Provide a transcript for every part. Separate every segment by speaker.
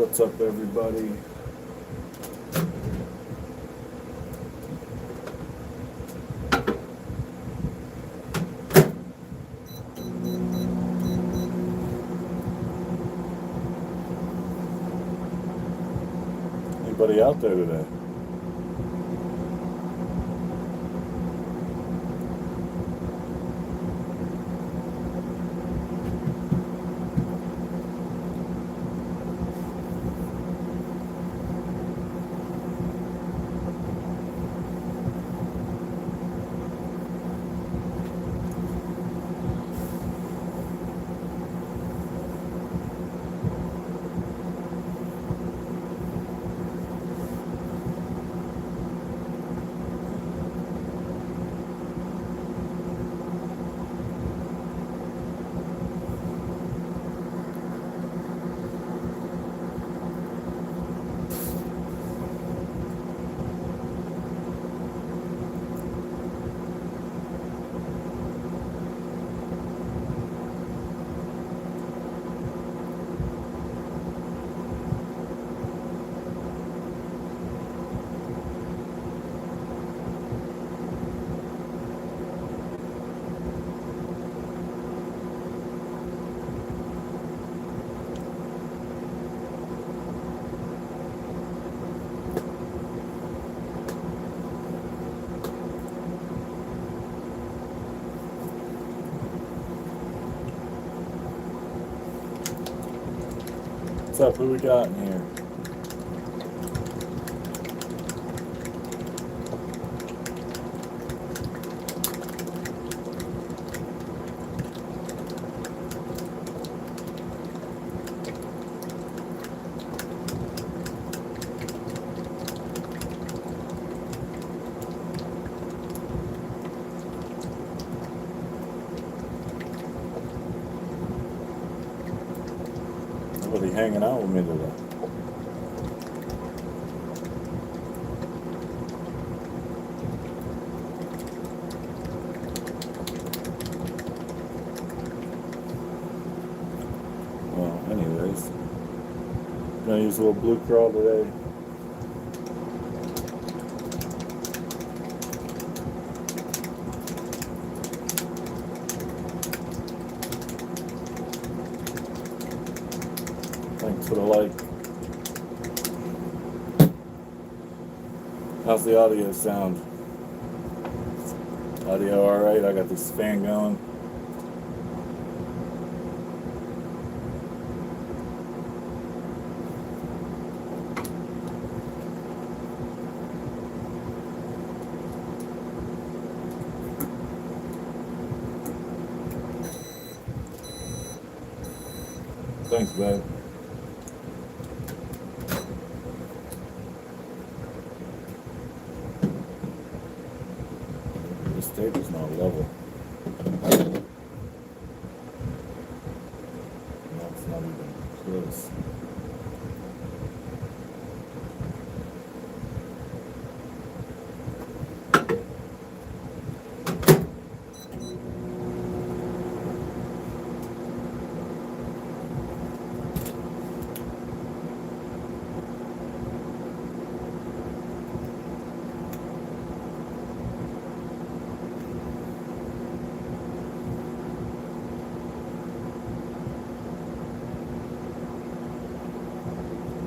Speaker 1: What's up, everybody? Anybody out there today? What's up? Who we got in here? Nobody hanging out with me today. Well, anyways, gonna use a little Blue Craw today. Thanks for the like. How's the audio sound? Audio alright? I got this fan going. Thanks, babe. This table's not level. No, it's not even close.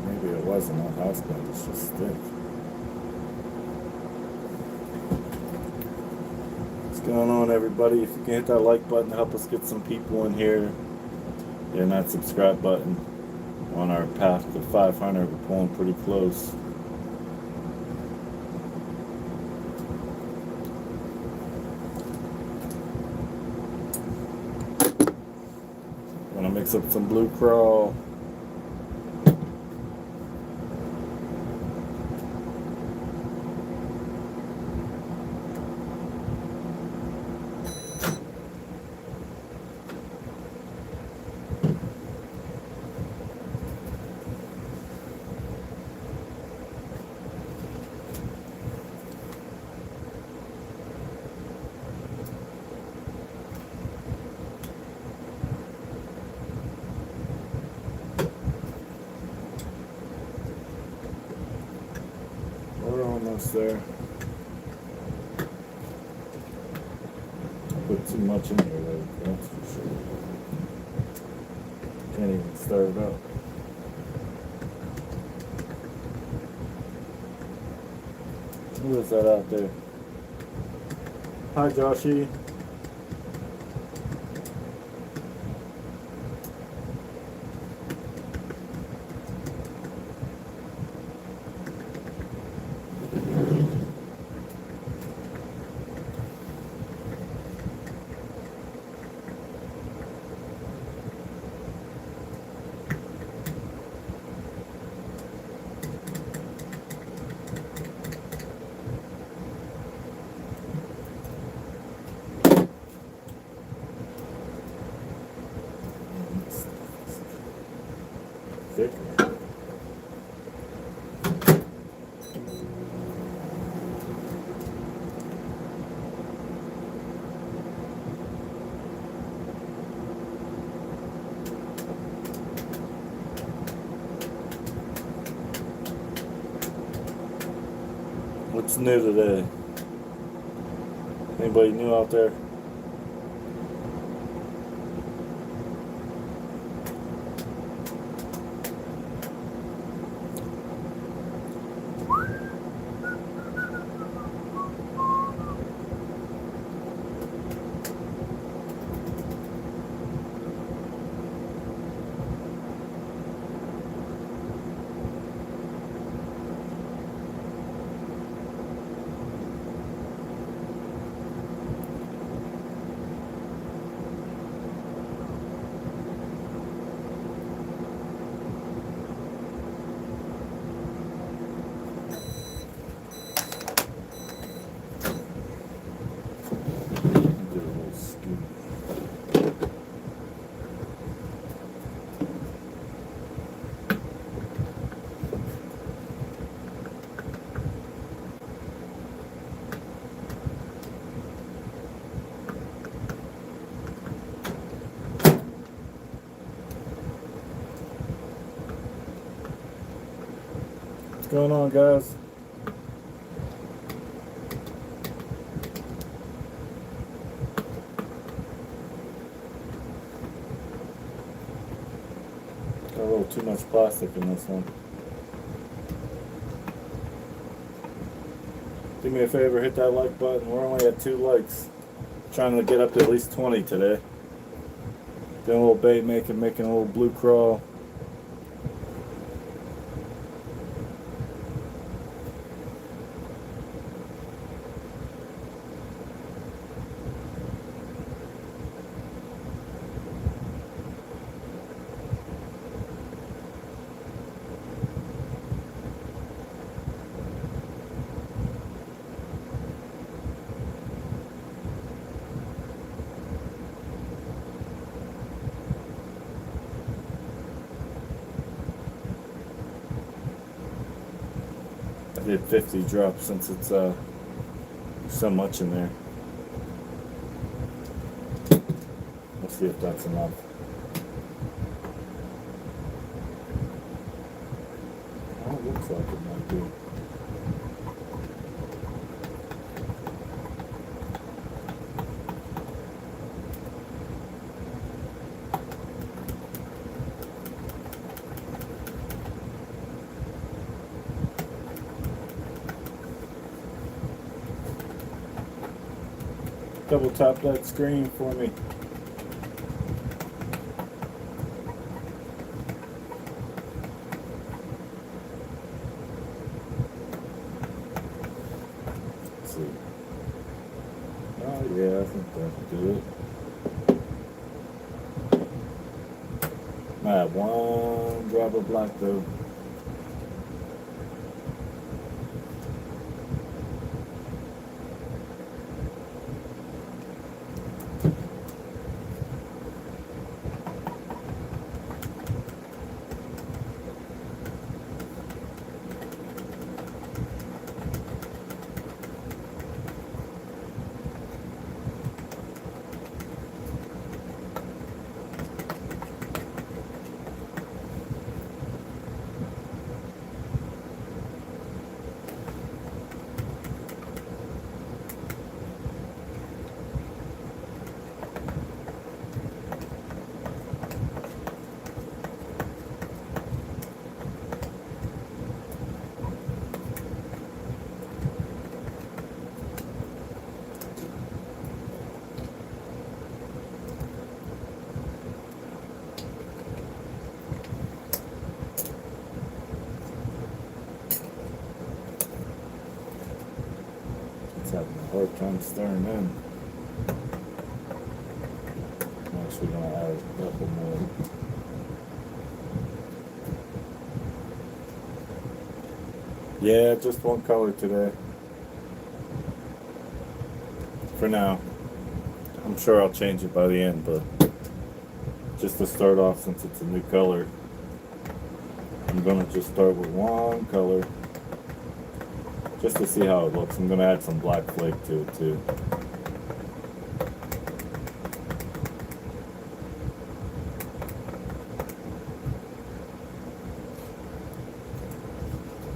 Speaker 1: Maybe it wasn't on house bed, it's just thick. What's going on, everybody? If you can hit that like button to help us get some people in here, and that subscribe button. On our path to 500, we're pulling pretty close. Gonna mix up some Blue Craw. almost there. Put too much in there though, that's for sure. Can't even start it up. Who is that out there? Hi, Joshy. Thick. What's new today? Anybody new out there? What's going on, guys? Got a little too much plastic in this one. Do me a favor, hit that like button. We're only at 2 likes. Trying to get up to at least 20 today. Doing a little bait making a little blue craw. I did 50 drops since it's so much in there. Let's see if that's enough. Oh, it looks like it might be. Double tap that screen for me. Let's see. Oh yeah, I think that'll do it. I have 1 drop of black though. hard time stirring in. I'm actually going to add a couple more. Yeah, just one color today. For now. I'm sure I'll change it by the end, but just to start off, since it's a new color, I'm going to just start with one color just to see how it looks. I'm going to add some black flake to it too.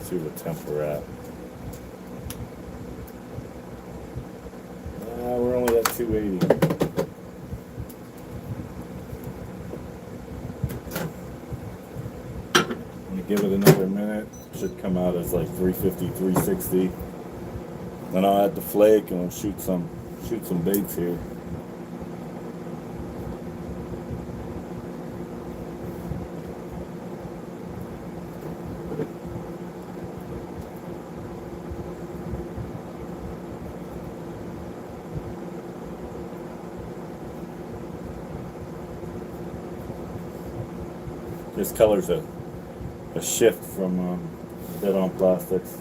Speaker 1: See what temp we're at. We're only at 280. Give it another minute. Should come out as like 350, 360. Then I'll add the flake and we'll shoot some baits here. This color's a shift from Deadonplastics.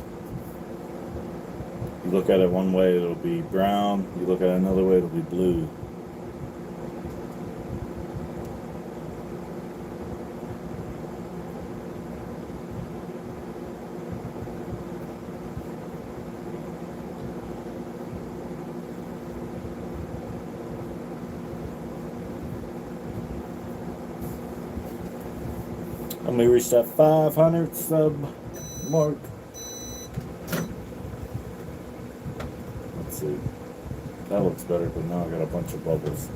Speaker 1: You look at it one way, it'll be brown. You look at it another way, it'll be blue. Let me reach that 500 sub mark. Let's see. That looks better, but now I got a bunch of bubbles.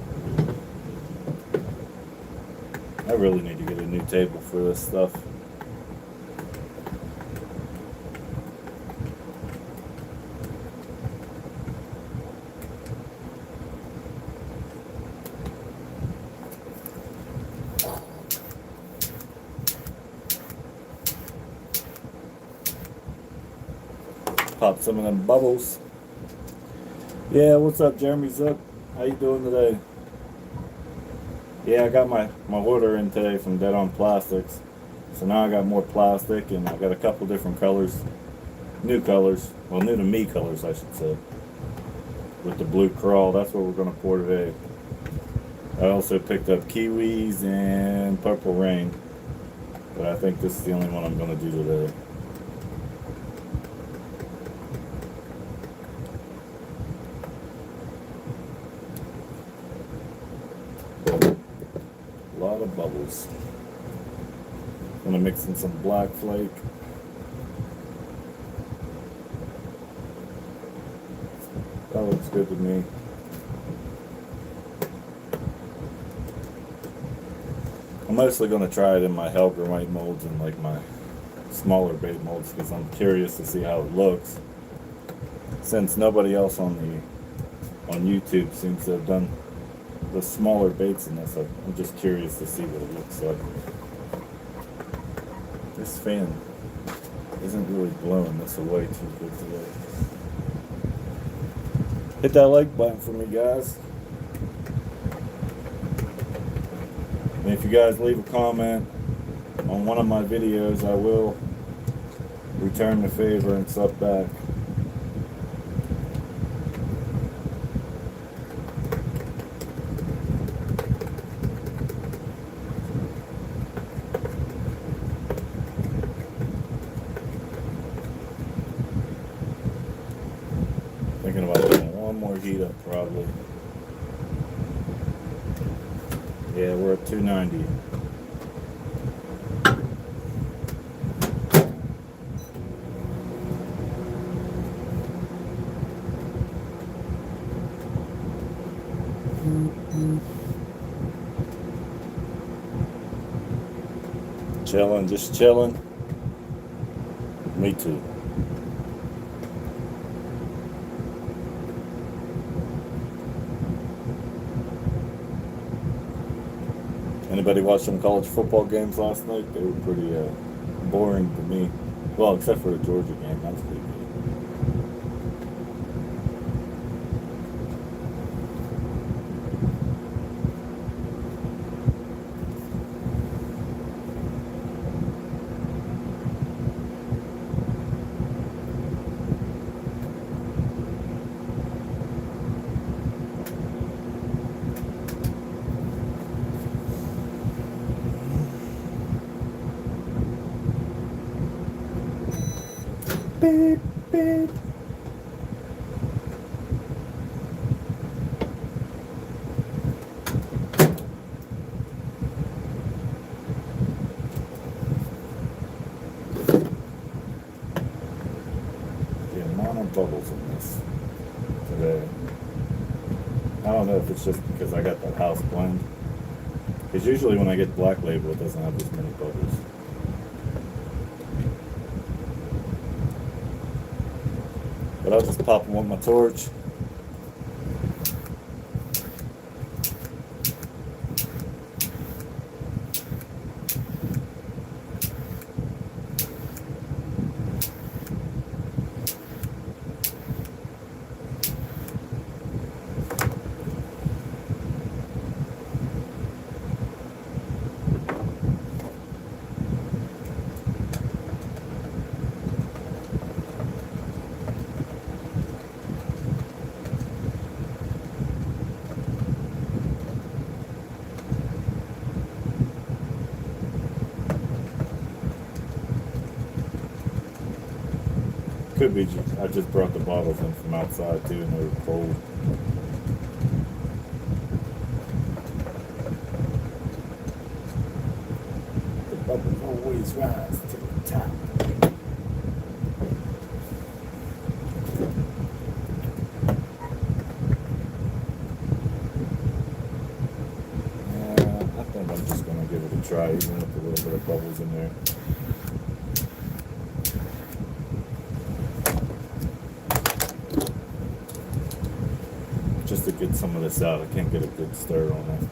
Speaker 1: I really need to get a new table for this stuff. Pop some of them bubbles. Yeah, what's up, Jeremy Zook? How you doing today? Yeah, I got my order in today from Deadonplastics. So now I got more plastic and I got a couple different colors. New colors. Well, new to me colors, I should say. With the Blue Craw, that's what we're going to pour today. I also picked up kiwis and purple rain. But I think this is the only one I'm going to do today. A lot of bubbles. I'm gonna mix in some black flake. That looks good to me. I'm mostly gonna try it in my Hellgrammite molds and like my smaller bait molds because I'm curious to see how it looks. Since nobody else on YouTube seems to have done the smaller baits in this, I'm just curious to see what it looks like. This fan isn't really blowing this away too good today. Hit that like button for me, guys. And if you guys leave a comment on one of my videos, I will return the favor and sub back. Thinking about doing one more heat up probably. Yeah, we're at 290. Chilling, just chilling. Me too. Anybody watch some college football games last night? They were pretty boring to me. Well, except for the Georgia game. That was pretty beep, beep. The amount of bubbles in this today. I don't know if it's just because I got that house blend. Because usually when I get black label, it doesn't have this many bubbles. But I'll just pop them with my torch. Could be I just brought the bottles in from outside too and they were cold. The bubbles always rise to the top. I think I'm just going to give it a try even with a little bit of bubbles in there. Just to get some of this out, I can't get a good stir on it.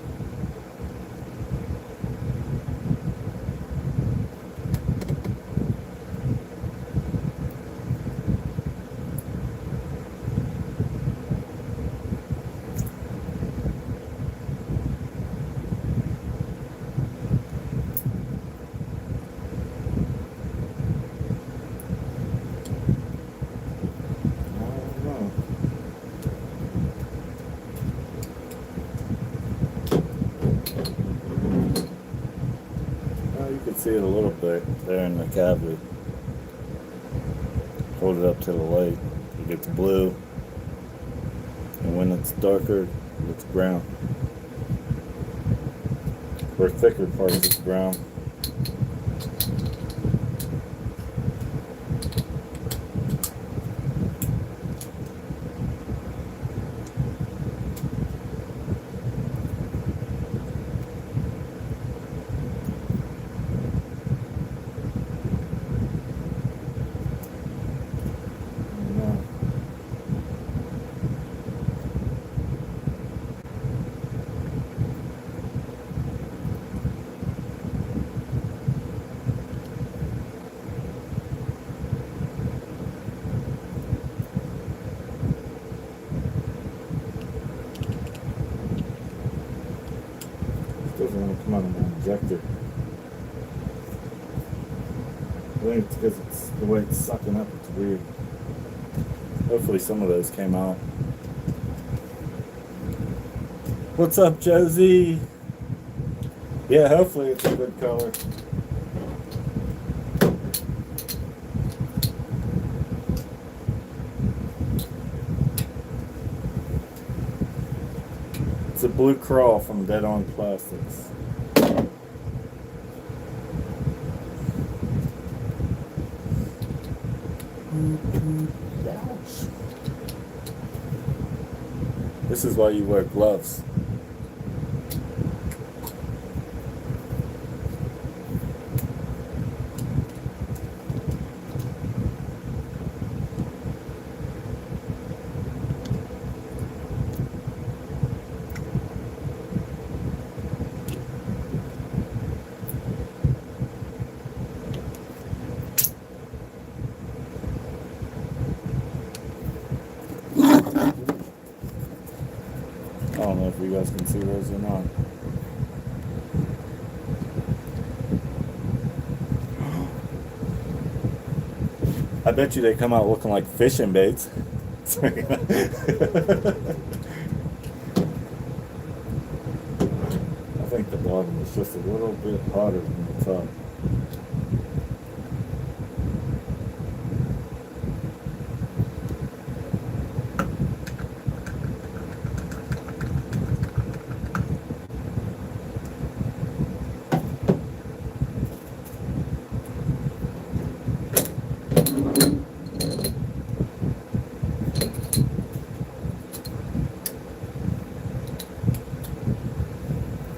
Speaker 1: See it a little bit there in the cavity. Hold it up to the light. It gets blue. And when it's darker, it looks brown. Or thicker part of it's brown. Doesn't want to come out of my injector. I think it's because it's the way it's sucking up, it's weird. Hopefully some of those came out. What's up, Josie? Yeah, hopefully it's a good color. It's a Blue Craw from Deadonplastics. This is why you wear gloves. I don't know if you guys can see those or not. I bet you they come out looking like fishing baits. I think the bottom is just a little bit hotter than the top.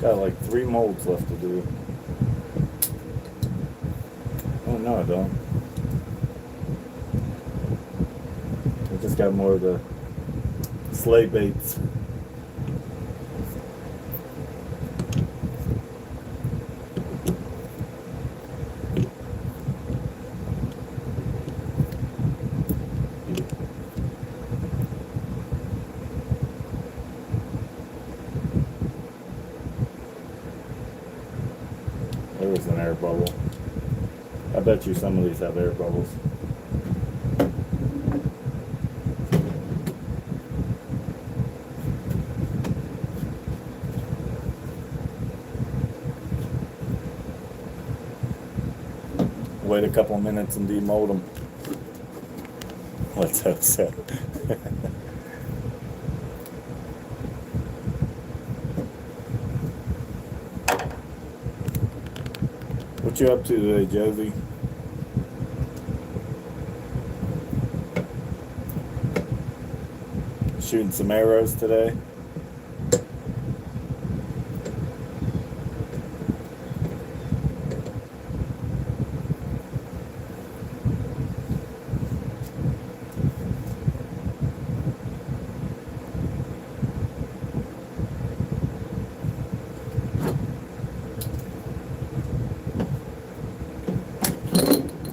Speaker 1: Got like 3 molds left to do. Oh no, I don't. I just got more of the sleigh baits. There was an air bubble. I bet you some of these have air bubbles. Wait a couple minutes and demold them. Let's hope so. What you up to today, Josie? Shooting some arrows today?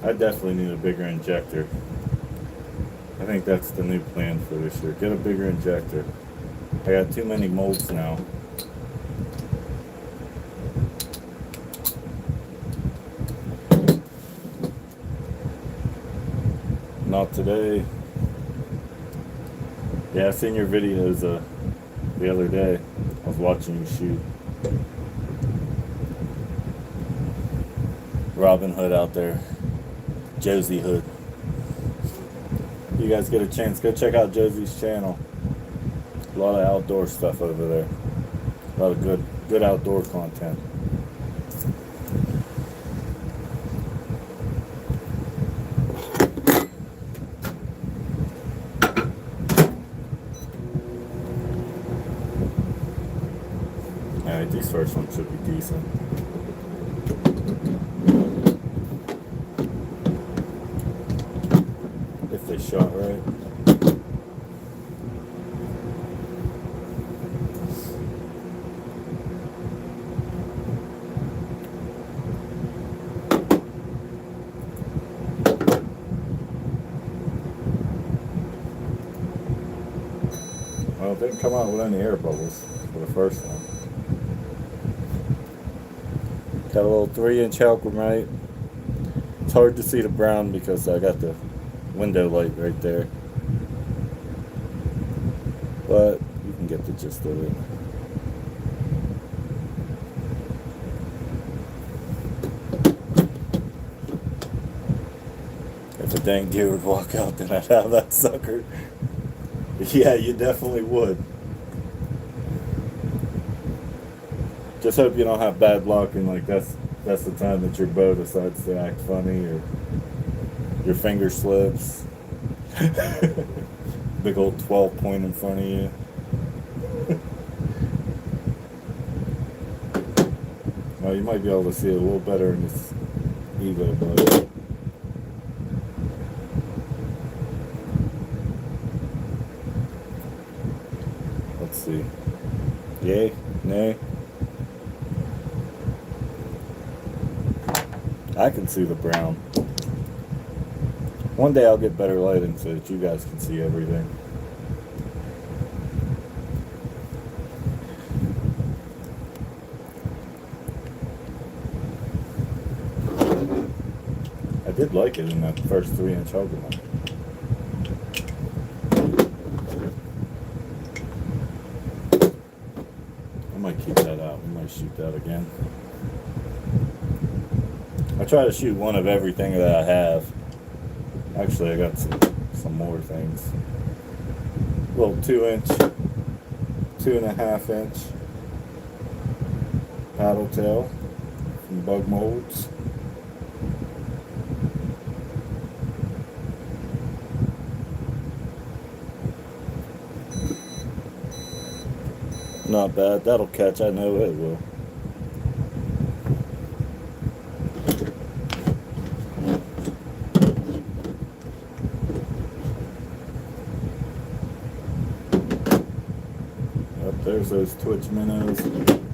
Speaker 1: I definitely need a bigger injector. I think that's the new plan for this year. Get a bigger injector. I got too many molds now. Not today. Yeah, I seen your videos the other day. I was watching you shoot. Robin Hood out there. Josie Hood. You guys get a chance, go check out Josie's channel. A lot of outdoor stuff over there. A lot of good outdoor content. Alright, these first ones should be decent. If they shot right. Well, it didn't come out with any air bubbles for the first one. Got a little 3-inch Hellgrammite. It's hard to see the brown because I got the window light right there, but you can get the gist of it. If a dang deer would walk out, then I'd have that sucker. Yeah, you definitely would. Just hope you don't have bad luck and like that's the time that your bow decides to act funny or your finger slips. Big old 12 point in front of you. Well, you might be able to see it a little better in this Evo, but let's see. Yay? Nay? I can see the brown. One day I'll get better lighting so that you guys can see everything. I did like it in that first 3-inch Hellgrammite. I might keep that out. We might shoot that again. I try to shoot one of everything that I have. Actually, I got some more things. Little 2-inch, 2.5-inch paddle tail from Bug Molds. Not bad. That'll catch. I know it will. Up there's those Twitch minnows.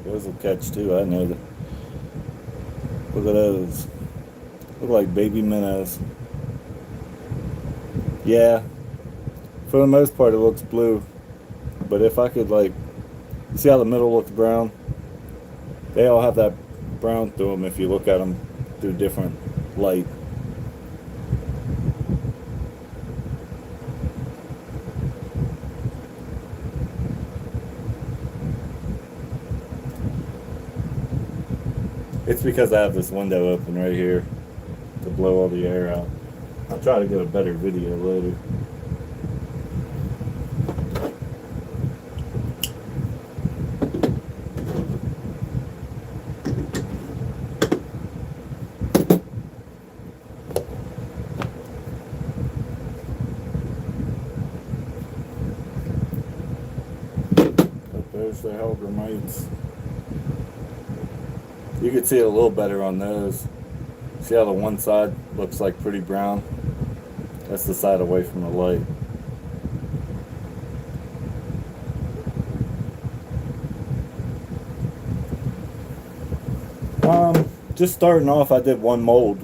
Speaker 1: Those will catch too. I know that. Look at those. Look like baby minnows. Yeah. For the most part, it looks blue. But if I could, like, you see how the middle looks brown? They all have that brown through them if you look at them through different light. It's because I have this window open right here to blow all the air out. I'll try to get a better video later. But there's the Hellgrammite. You can see it a little better on those. See how the one side looks like pretty brown? That's the side away from the light. Just starting off, I did one mold.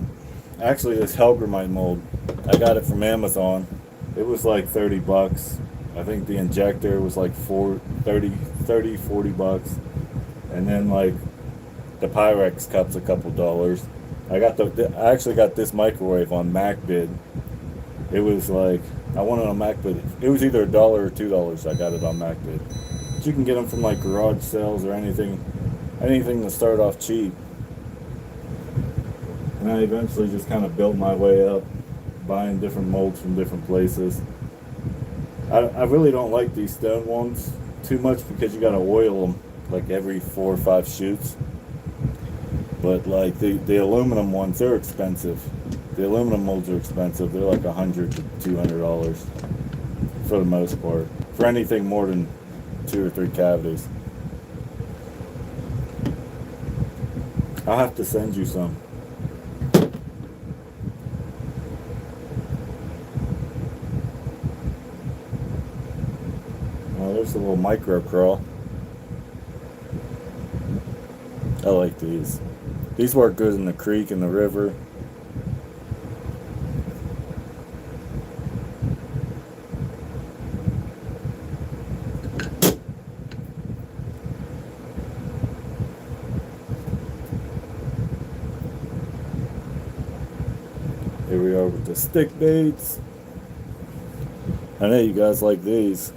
Speaker 1: Actually, this Hellgrammite mold. I got it from Amazon. It was like 30 bucks. I think the injector was like 40 bucks. And then like the Pyrex cup's a couple dollars. I actually got this microwave on MacBid. It was like, I wanted on MacBid. It was either $1 or $2. I got it on MacBid. But you can get them from like garage sales or anything to start off cheap. And I eventually just kind of built my way up, buying different molds from different places. I really don't like these stone ones too much because you gotta oil them like every 4 or 5 shoots. But like the aluminum ones, they're expensive. The aluminum molds are expensive. They're like $100 to $200 for the most part. For anything more than 2 or 3 cavities. I'll have to send you some. Oh, there's a little micro crawl. I like these. These work good in the creek and the river. Here we are with the stick baits. I know you guys like these.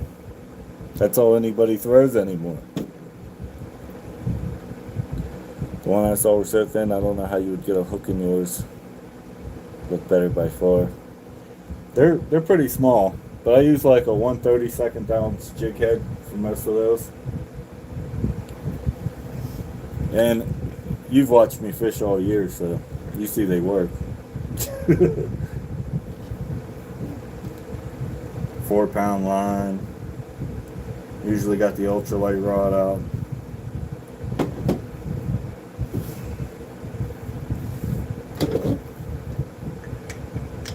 Speaker 1: That's all anybody throws anymore. The one I saw was so thin, I don't know how you would get a hook in yours. Look better by far. They're pretty small, but I use like a 1/32 ounce jig head for most of those. And you've watched me fish all year, so you see they work. 4-pound line. Usually got the ultralight rod out.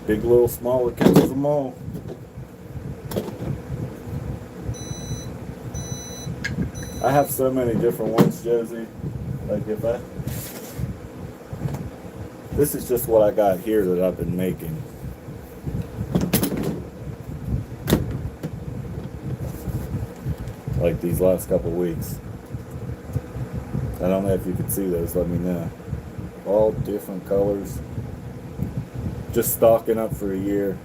Speaker 1: Big, little, small, it catches them all. I have so many different ones, Josie. Like this is just what I got here that I've been making. Like these last couple weeks. I don't know if you can see those, let me know. All different colors. Just stocking up for a year.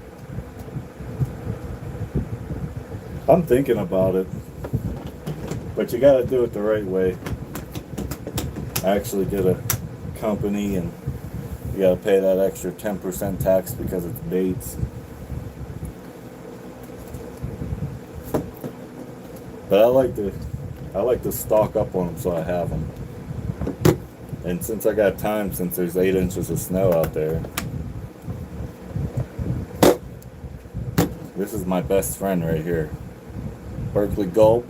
Speaker 1: I'm thinking about it, but you gotta do it the right way. I actually did a company and you gotta pay that extra 10% tax because it's baits. But I like to stock up on them so I have them. And since I got time, since there's 8 inches of snow out there, this is my best friend right here. Berkeley Gulp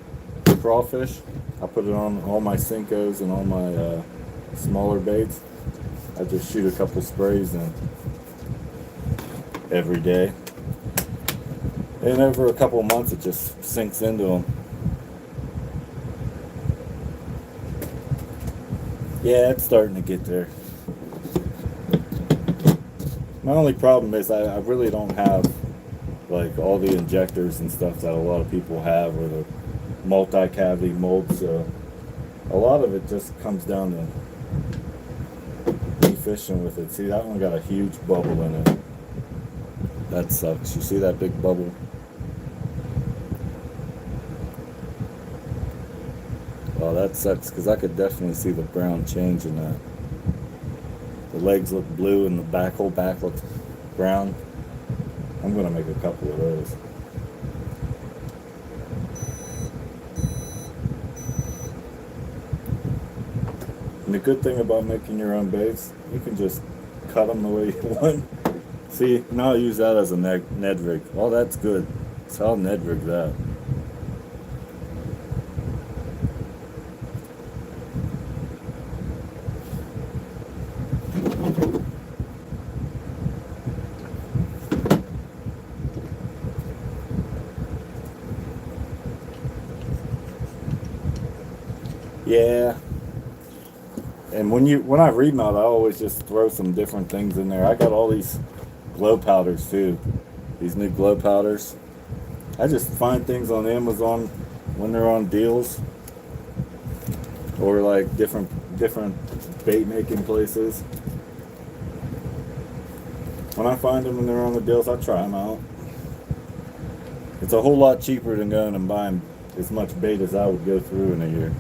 Speaker 1: crawfish. I put it on all my Cincos and all my smaller baits. I just shoot a couple sprays in every day. And over a couple of months, it just sinks into them. Yeah, it's starting to get there. My only problem is I really don't have like all the injectors and stuff that a lot of people have, or the multi-cavity mold, so a lot of it just comes down to me fishing with it. See, that one got a huge bubble in it. That sucks. You see that big bubble? Well, that sucks because I could definitely see the brown change in that. The legs look blue and the whole back looks brown. I'm going to make a couple of those. And the good thing about making your own baits, you can just cut them the way you want. See, now I use that as a Ned rig. Oh, that's good. So I'll Ned rig that. Yeah. And when I remount, I always just throw some different things in there. I got all these glow powders too. These new glow powders. I just find things on Amazon when they're on deals, or like different bait making places. When I find them when they're on the deals, I try them out. It's a whole lot cheaper than going and buying as much bait as I would go through in a year.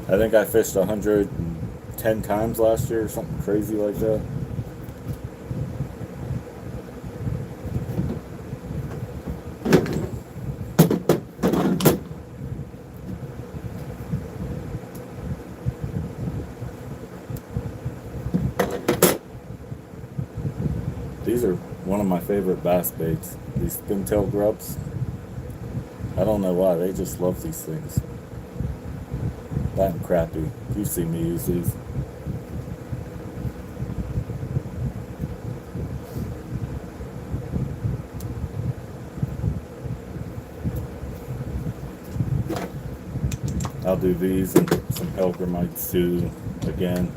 Speaker 1: I think I fished 110 times last year or something crazy like that. These are one of my favorite bass baits. These spintail grubs. I don't know why, they just love these things. That and crappie. You've seen me use these. I'll do these and some Hellgrammite too, again.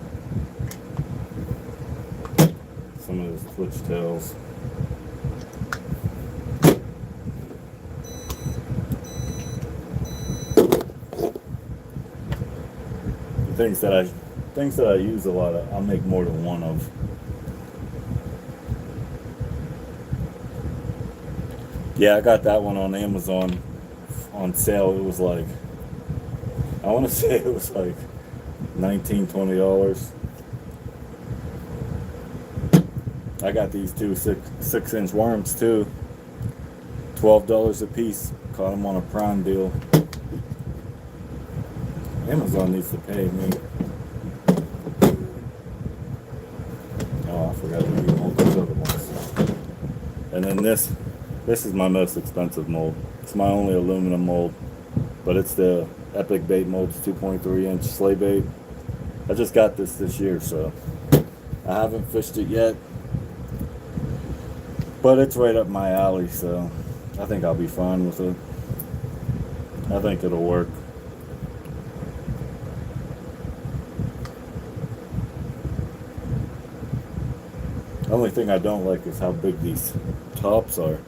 Speaker 1: Some of those twitch tails. Things that I use a lot of, I'll make more than one of. Yeah, I got that one on Amazon on sale. It was like, I want to say it was like $19, $20. I got these two 6-inch worms too, $12 a piece. Caught them on a Prime deal. Amazon needs to pay me. Oh, I forgot to eat all those other ones. And then this is my most expensive mold. It's my only aluminum mold, but it's the Epic Bait Molds 2.3-inch sleigh bait. I just got this year, so I haven't fished it yet, but it's right up my alley, so I think I'll be fine with it. I think it'll work. The only thing I don't like is how big these tops are.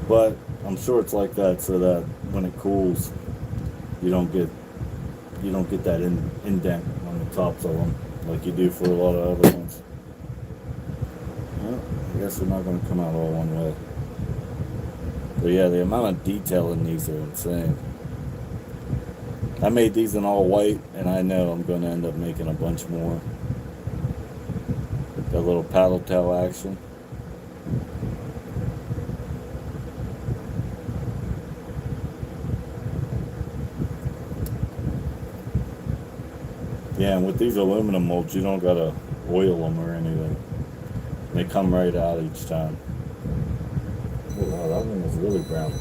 Speaker 1: But I'm sure it's like that so that when it cools, you don't get that indent on the tops of them like you do for a lot of other ones. Well, I guess they're not going to come out all one way. But yeah, the amount of detail in these are insane. I made these in all white, and I know I'm going to end up making a bunch more. That little paddle tail action. Yeah, and with these aluminum molds, you don't gotta oil them or anything. They come right out each time. Oh wow, that one was really brown.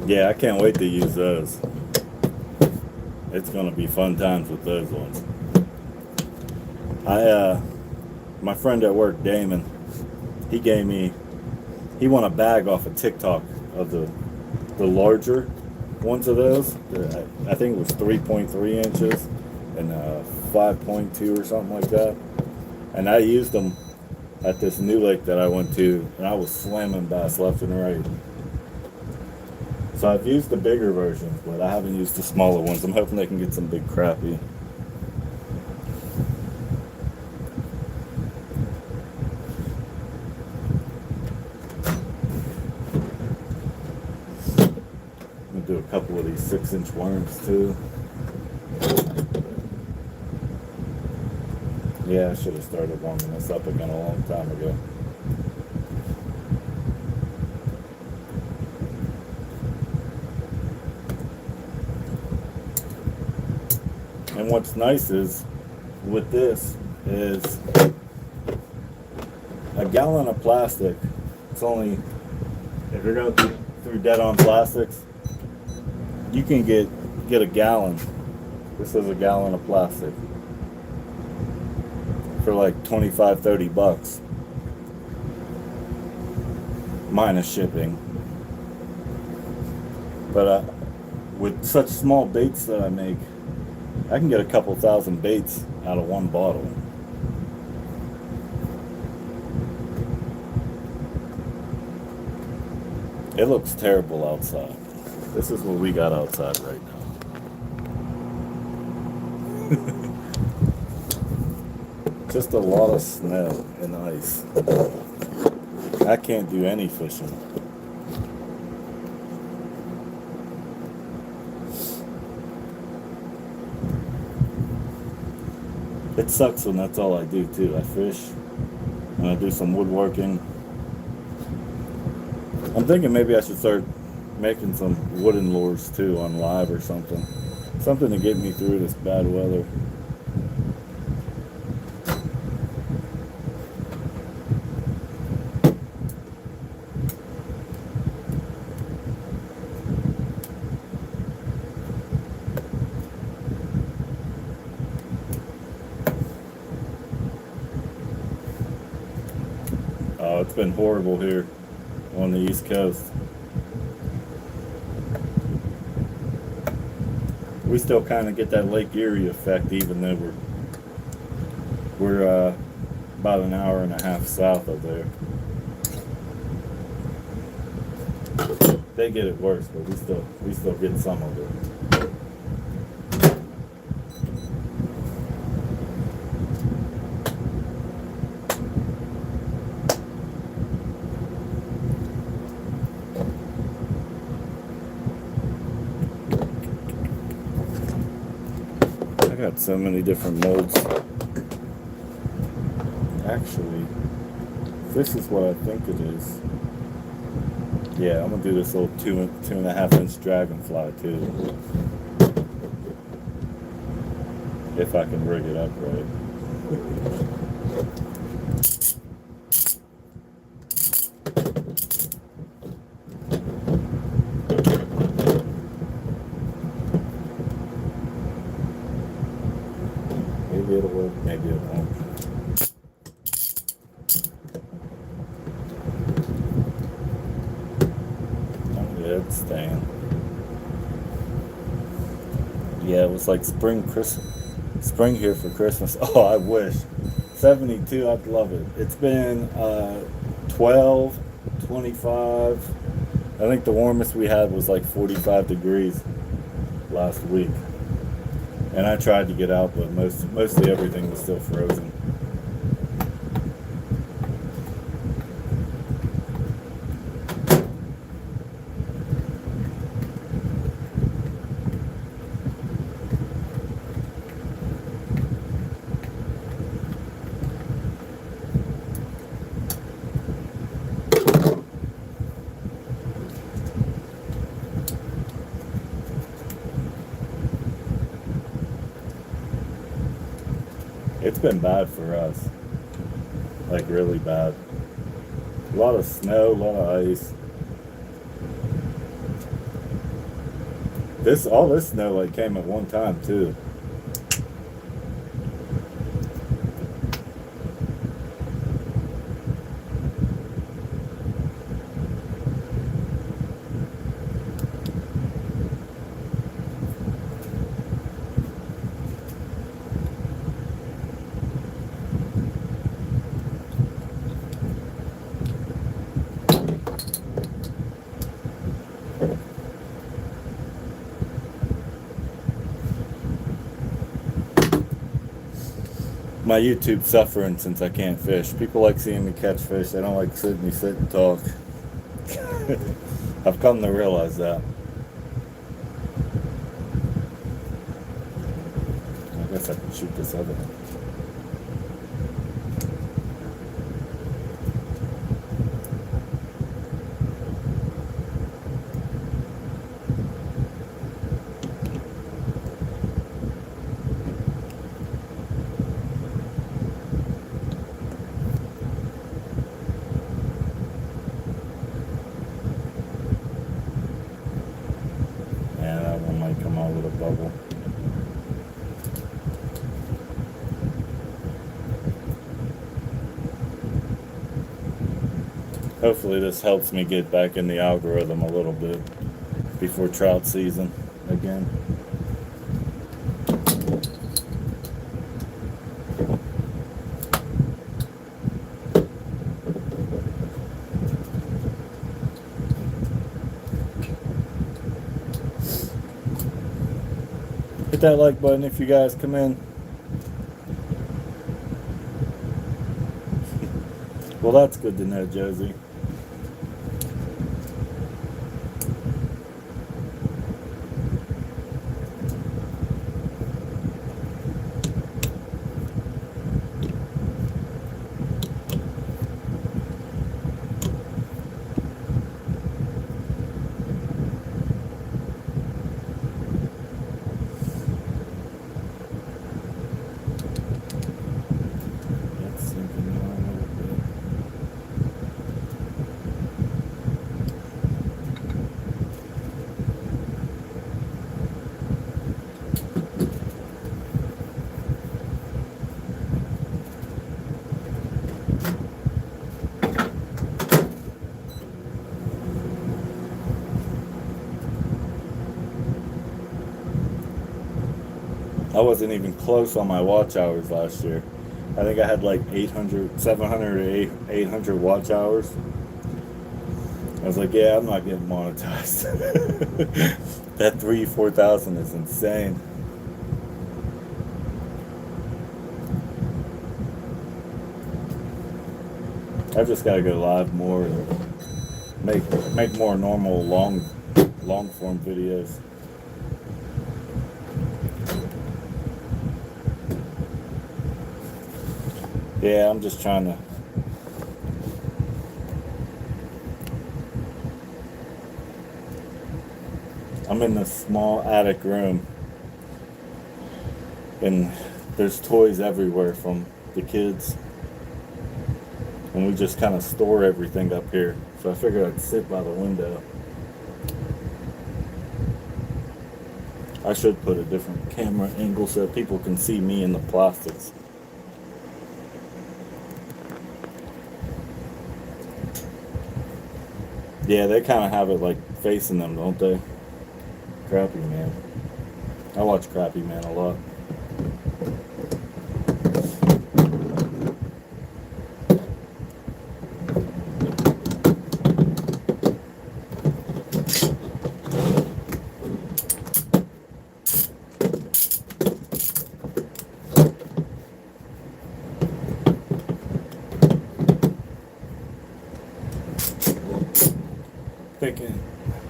Speaker 1: Yeah, I can't wait to use those. It's gonna be fun times with those ones. My friend at work, Damon, he won a bag off of TikTok of the larger ones of those. I think it was 3.3 inches and 5.2 or something like that. And I used them at this new lake that I went to, and I was slamming bass left and right. So I've used the bigger versions, but I haven't used the smaller ones. I'm hoping they can get some big crappie. I'm gonna do a couple of these 6-inch worms too. Yeah, I should have started warming this up again a long time ago. And what's nice is, with this, is a gallon of plastic. It's only, if you're going through Deadonplastics, you can get a gallon. This is a gallon of plastic for like 25, 30 bucks. Minus shipping. But with such small baits that I make, I can get a couple thousand baits out of one bottle. It looks terrible outside. This is what we got outside right now. Just a lot of snow and ice. I can't do any fishing. It sucks when that's all I do too. I fish and I do some woodworking. I'm thinking maybe I should start making some wooden lures too on live or something. Something to get me through this bad weather. Oh, it's been horrible here on the East Coast. We still kind of get that Lake Erie effect, even though we're about an hour and a half south of there. They get it worse, but we still get some of it. I got so many different modes. Actually, this is what I think it is. Yeah, I'm gonna do this little 2.5 inch dragonfly too. If I can rig it up right. Maybe it'll work, maybe it won't. Oh yeah, it's staying. Yeah, it was like spring here for Christmas. Oh, I wish. 72, I'd love it. It's been 12, 25. I think the warmest we had was like 45 degrees last week. And I tried to get out, but mostly everything was still frozen. It's been bad for us, like really bad. A lot of snow, a lot of ice. All this snow like came at one time too. My YouTube's suffering since I can't fish. People like seeing me catch fish. They don't like seeing me sit and talk. I've come to realize that. I guess I can shoot this other one. Yeah, that one might come out with a bubble. Hopefully this helps me get back in the algorithm a little bit before trout season again. Hit that like button if you guys come in. Well, that's good to know, Josie. I wasn't even close on my watch hours last year. I think I had like 700 or 800 watch hours. I was like, yeah, I'm not getting monetized. That 4,000 is insane. I've just got to go live more and make more normal long form videos. Yeah, I'm just trying to. I'm in this small attic room, and there's toys everywhere from the kids, and we just kind of store everything up here. So I figured I'd sit by the window. I should put a different camera angle so that people can see me in the plastics. Yeah, they kind of have it like facing them, don't they? Crappie Man. I watch Crappie Man a lot. Thinking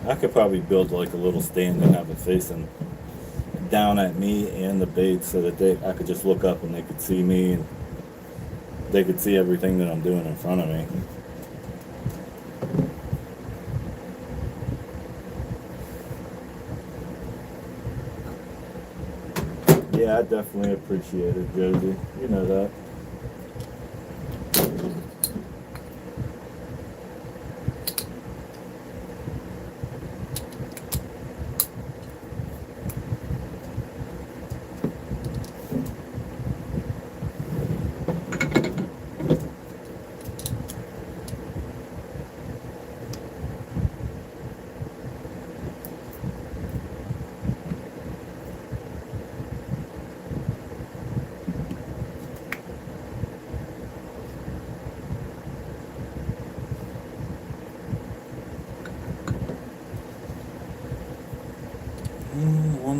Speaker 1: I could probably build like a little stand and have it facing down at me and the bait so that I could just look up and they could see me and they could see everything that I'm doing in front of me. Yeah, I definitely appreciate it, Josie. You know that.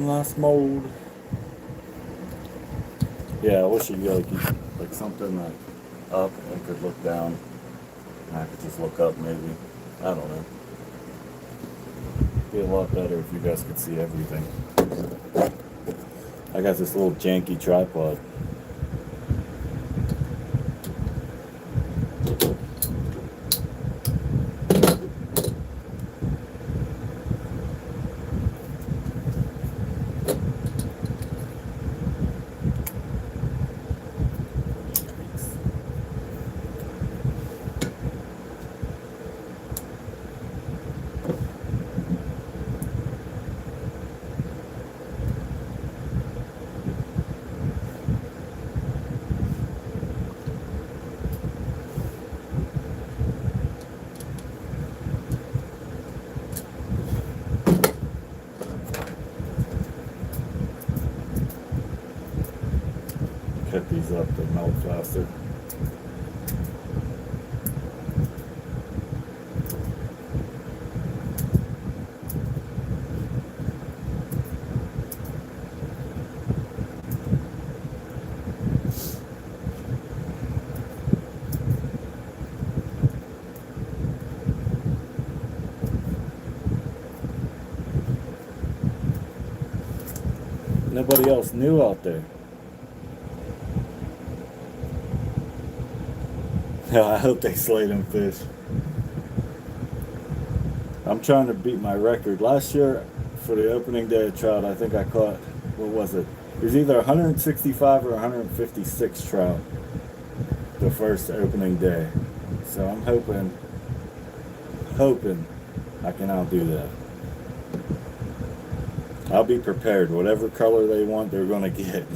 Speaker 1: one last mold. Yeah, I wish you could like something like up and could look down. And I could just look up maybe. I don't know. Be a lot better if you guys could see everything. I got this little janky tripod. Cut these up to melt faster. Nobody else knew out there. I hope they slay them fish. I'm trying to beat my record. Last year, for the opening day of trout, I think I caught, what was it? It was either 165 or 156 trout the first opening day. So I'm hoping I can outdo that. I'll be prepared. Whatever color they want, they're going to get.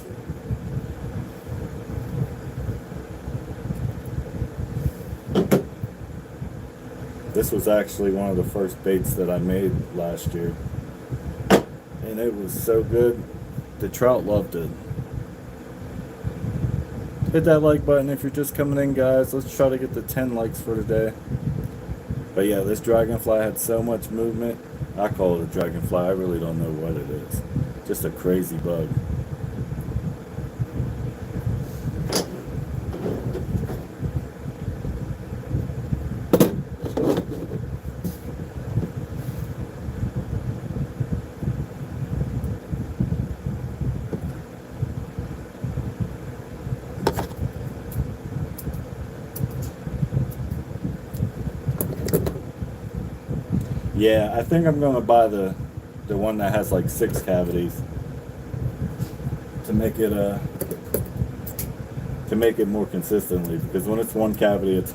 Speaker 1: This was actually one of the first baits that I made last year. And it was so good. The trout loved it. Hit that like button if you're just coming in, guys. Let's try to get to 10 likes for today. But yeah, this dragonfly had so much movement. I call it a dragonfly. I really don't know what it is. Just a crazy bug. Yeah, I think I'm gonna buy the one that has like 6 cavities to make it more consistently, because when it's one cavity it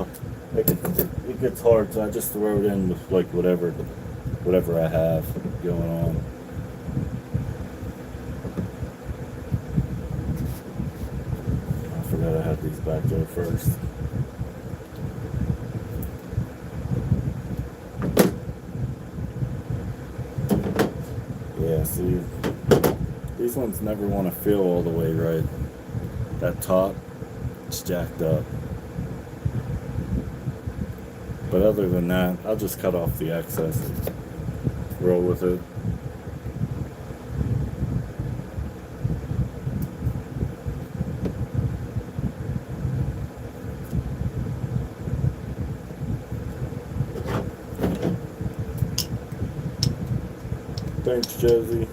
Speaker 1: gets hard, so I just throw it in with like whatever I have going on. I forgot I had these back there first. Yeah, see, these ones never want to feel all the way right. That top, it's jacked up. But other than that, I'll just cut off the excess and roll with it. Thanks, Josie.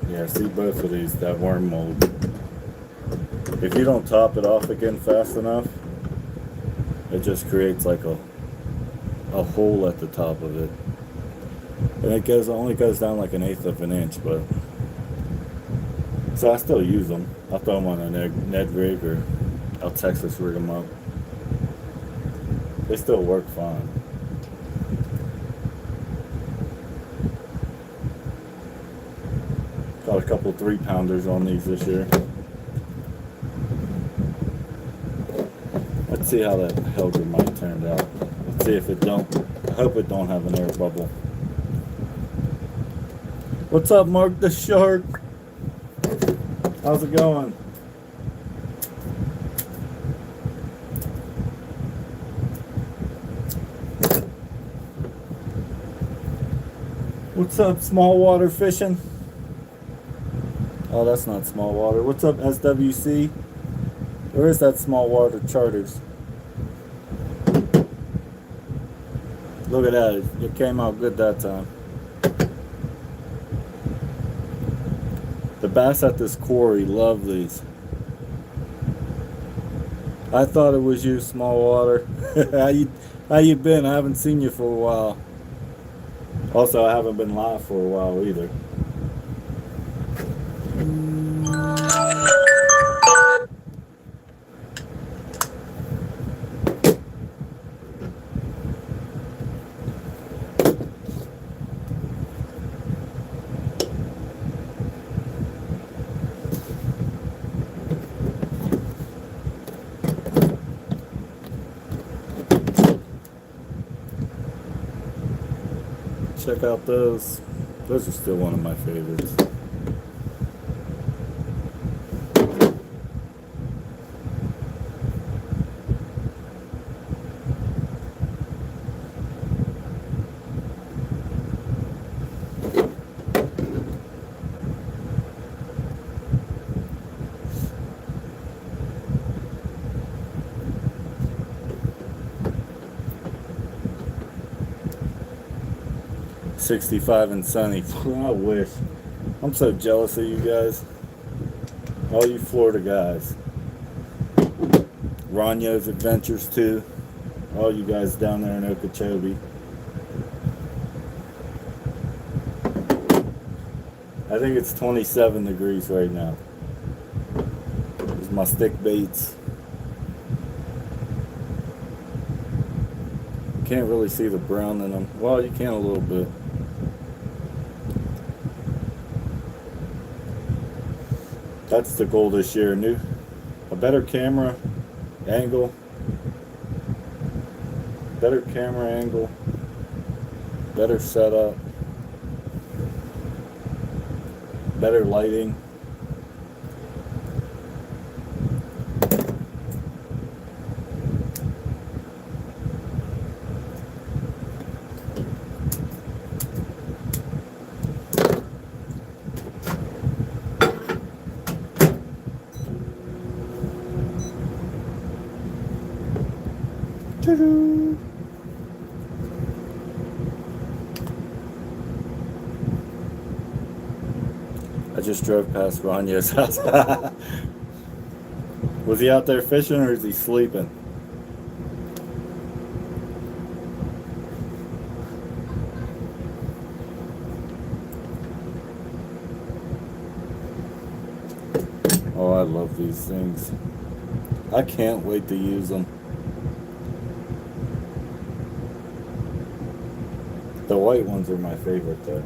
Speaker 1: Yeah, see both of these, that worm mold. If you don't top it off again fast enough, it just creates like a hole at the top of it. And it only goes down like 1/8 of an inch, but so I still use them. I'll throw them on a Ned rig, or I'll Texas rig them up. They still work fine. Got a couple 3-pounders on these this year. Let's see how that Hellgrammite turned out. Let's see if it don't. I hope it don't have an air bubble. What's up, Mark the Shark? How's it going? What's up, small water fishing? Oh, that's not small water. What's up, SWC? Where is that small water charters? Look at that. It came out good that time. The bass at this quarry love these. I thought it was you, small water. How you been? I haven't seen you for a while. Also, I haven't been live for a while either. Check out those. Those are still one of my favorites. .65 and sunny. I wish. I'm so jealous of you guys. All you Florida guys. Ronyo's Adventures too. All you guys down there in Okeechobee. I think it's 27 degrees right now. There's my stick baits. Can't really see the brown in them. Well, you can a little bit. That's the goal this year. A better camera angle. Better camera angle. Better setup. Better lighting. I just drove past Ranya's house. Was he out there fishing or is he sleeping? Oh, I love these things. I can't wait to use them. The white ones are my favorite though.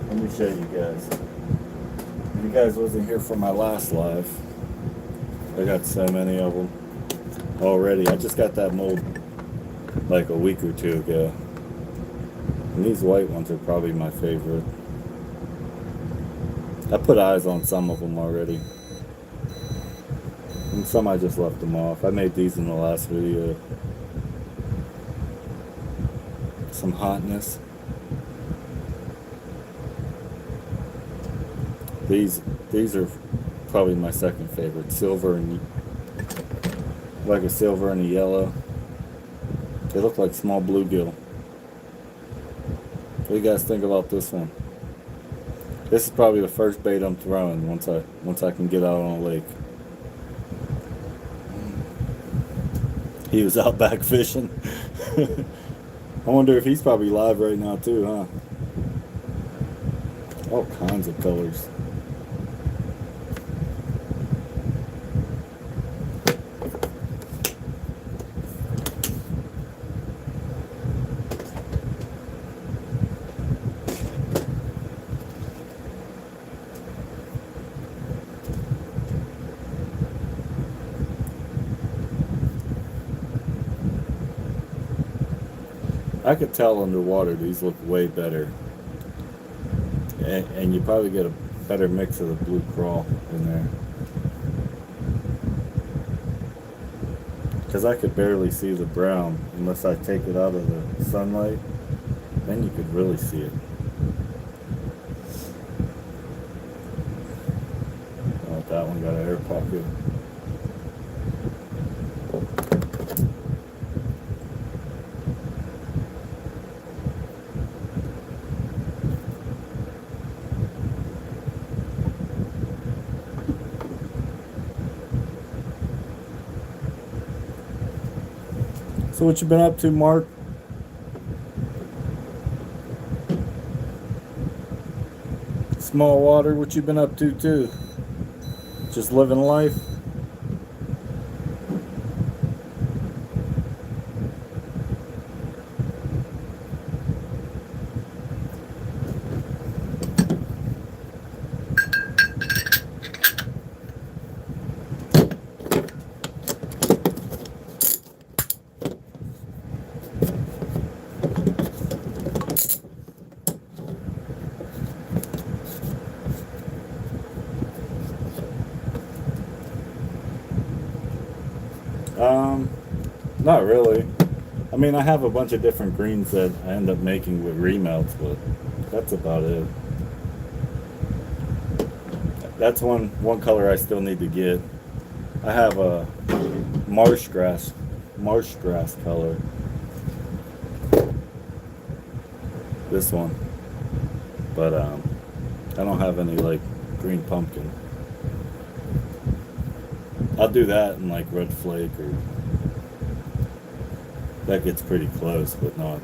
Speaker 1: Let me show you guys. If you guys wasn't here for my last live, I got so many of them already. I just got that mold like a week or two ago. And these white ones are probably my favorite. I put eyes on some of them already. And some I just left them off. I made these in the last video. Some hotness. These are probably my second favorite. Silver and like a silver and a yellow. They look like small bluegill. What do you guys think about this one? This is probably the first bait I'm throwing once I can get out on a lake. He was out back fishing. I wonder if he's probably live right now too, huh? All kinds of colors. I could tell underwater these look way better, and you probably get a better mix of the Blue Craw in there, because I could barely see the brown unless I take it out of the sunlight Then you could really see it. Oh, that one got an air pocket. So what you been up to, Mark? Small water, what you been up to too? Just living life? Not really. I mean, I have a bunch of different greens that I end up making with remelts, but that's about it. That's one color I still need to get. I have a marsh grass color. This one, but I don't have any like green pumpkin. I'll do that in like red flake, or that gets pretty close, but not.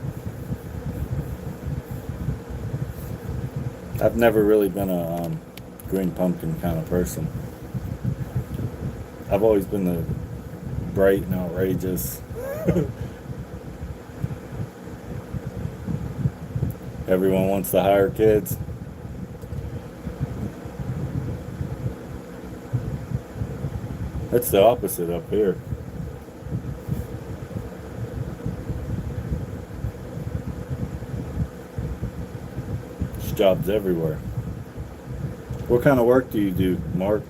Speaker 1: I've never really been a green pumpkin kind of person. I've always been the bright and outrageous. Everyone wants to hire kids. That's the opposite up here. There's jobs everywhere. What kind of work do you do, Mark?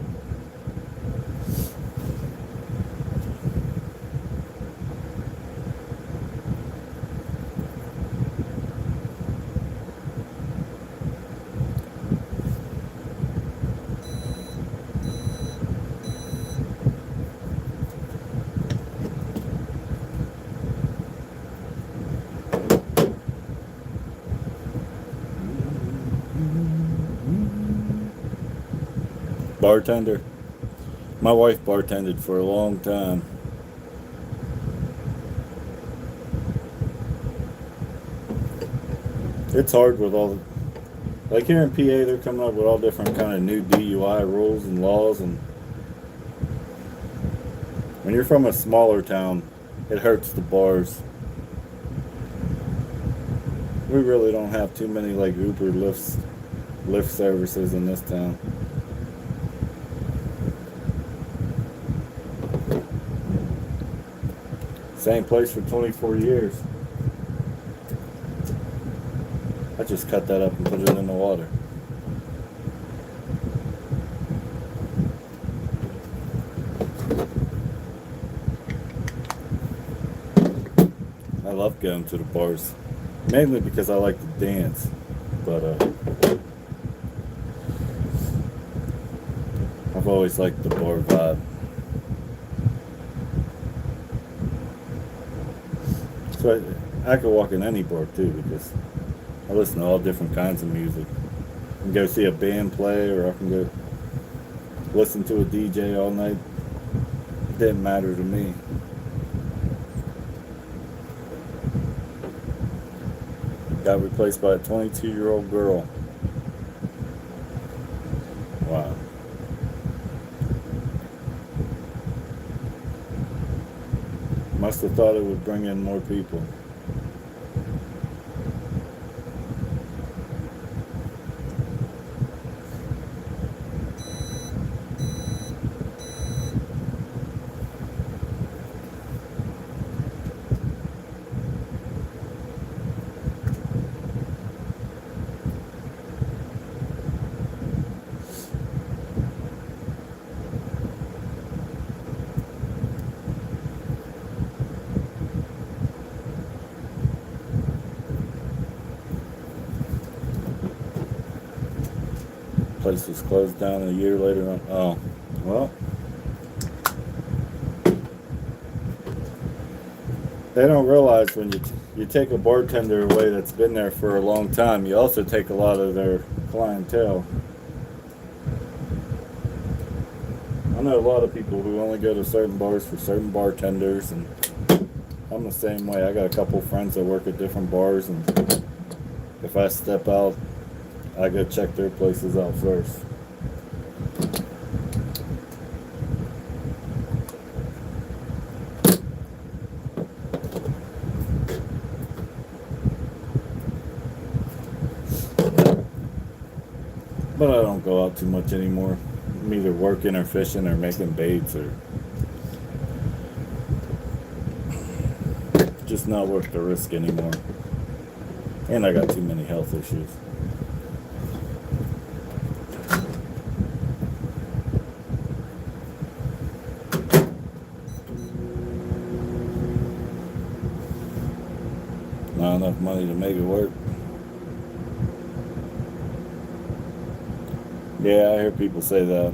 Speaker 1: Bartender. My wife bartended for a long time. It's hard with all the, like here in PA, they're coming up with all different kind of new DUI rules and laws, and when you're from a smaller town, it hurts the bars. We really don't have too many like Uber Lyft services in this town. Same place for 24 years. I just cut that up and put it in the water. I love going to the bars, mainly because I like to dance, but I've always liked the bar vibe. So I could walk in any bar too, because I listen to all different kinds of music. I can go see a band play, or I can go listen to a DJ all night. It didn't matter to me. Got replaced by a 22-year-old girl. Wow. Must have thought it would bring in more people. Place was closed down a year later on. Oh, well. They don't realize when you take a bartender away that's been there for a long time, you also take a lot of their clientele. I know a lot of people who only go to certain bars for certain bartenders, and I'm the same way. I got a couple friends that work at different bars, and if I step out, I go check their places out first. But I don't go out too much anymore. I'm either working or fishing or making baits, or just not worth the risk anymore. And I got too many health issues. Not enough money to make it work. Yeah, I hear people say that.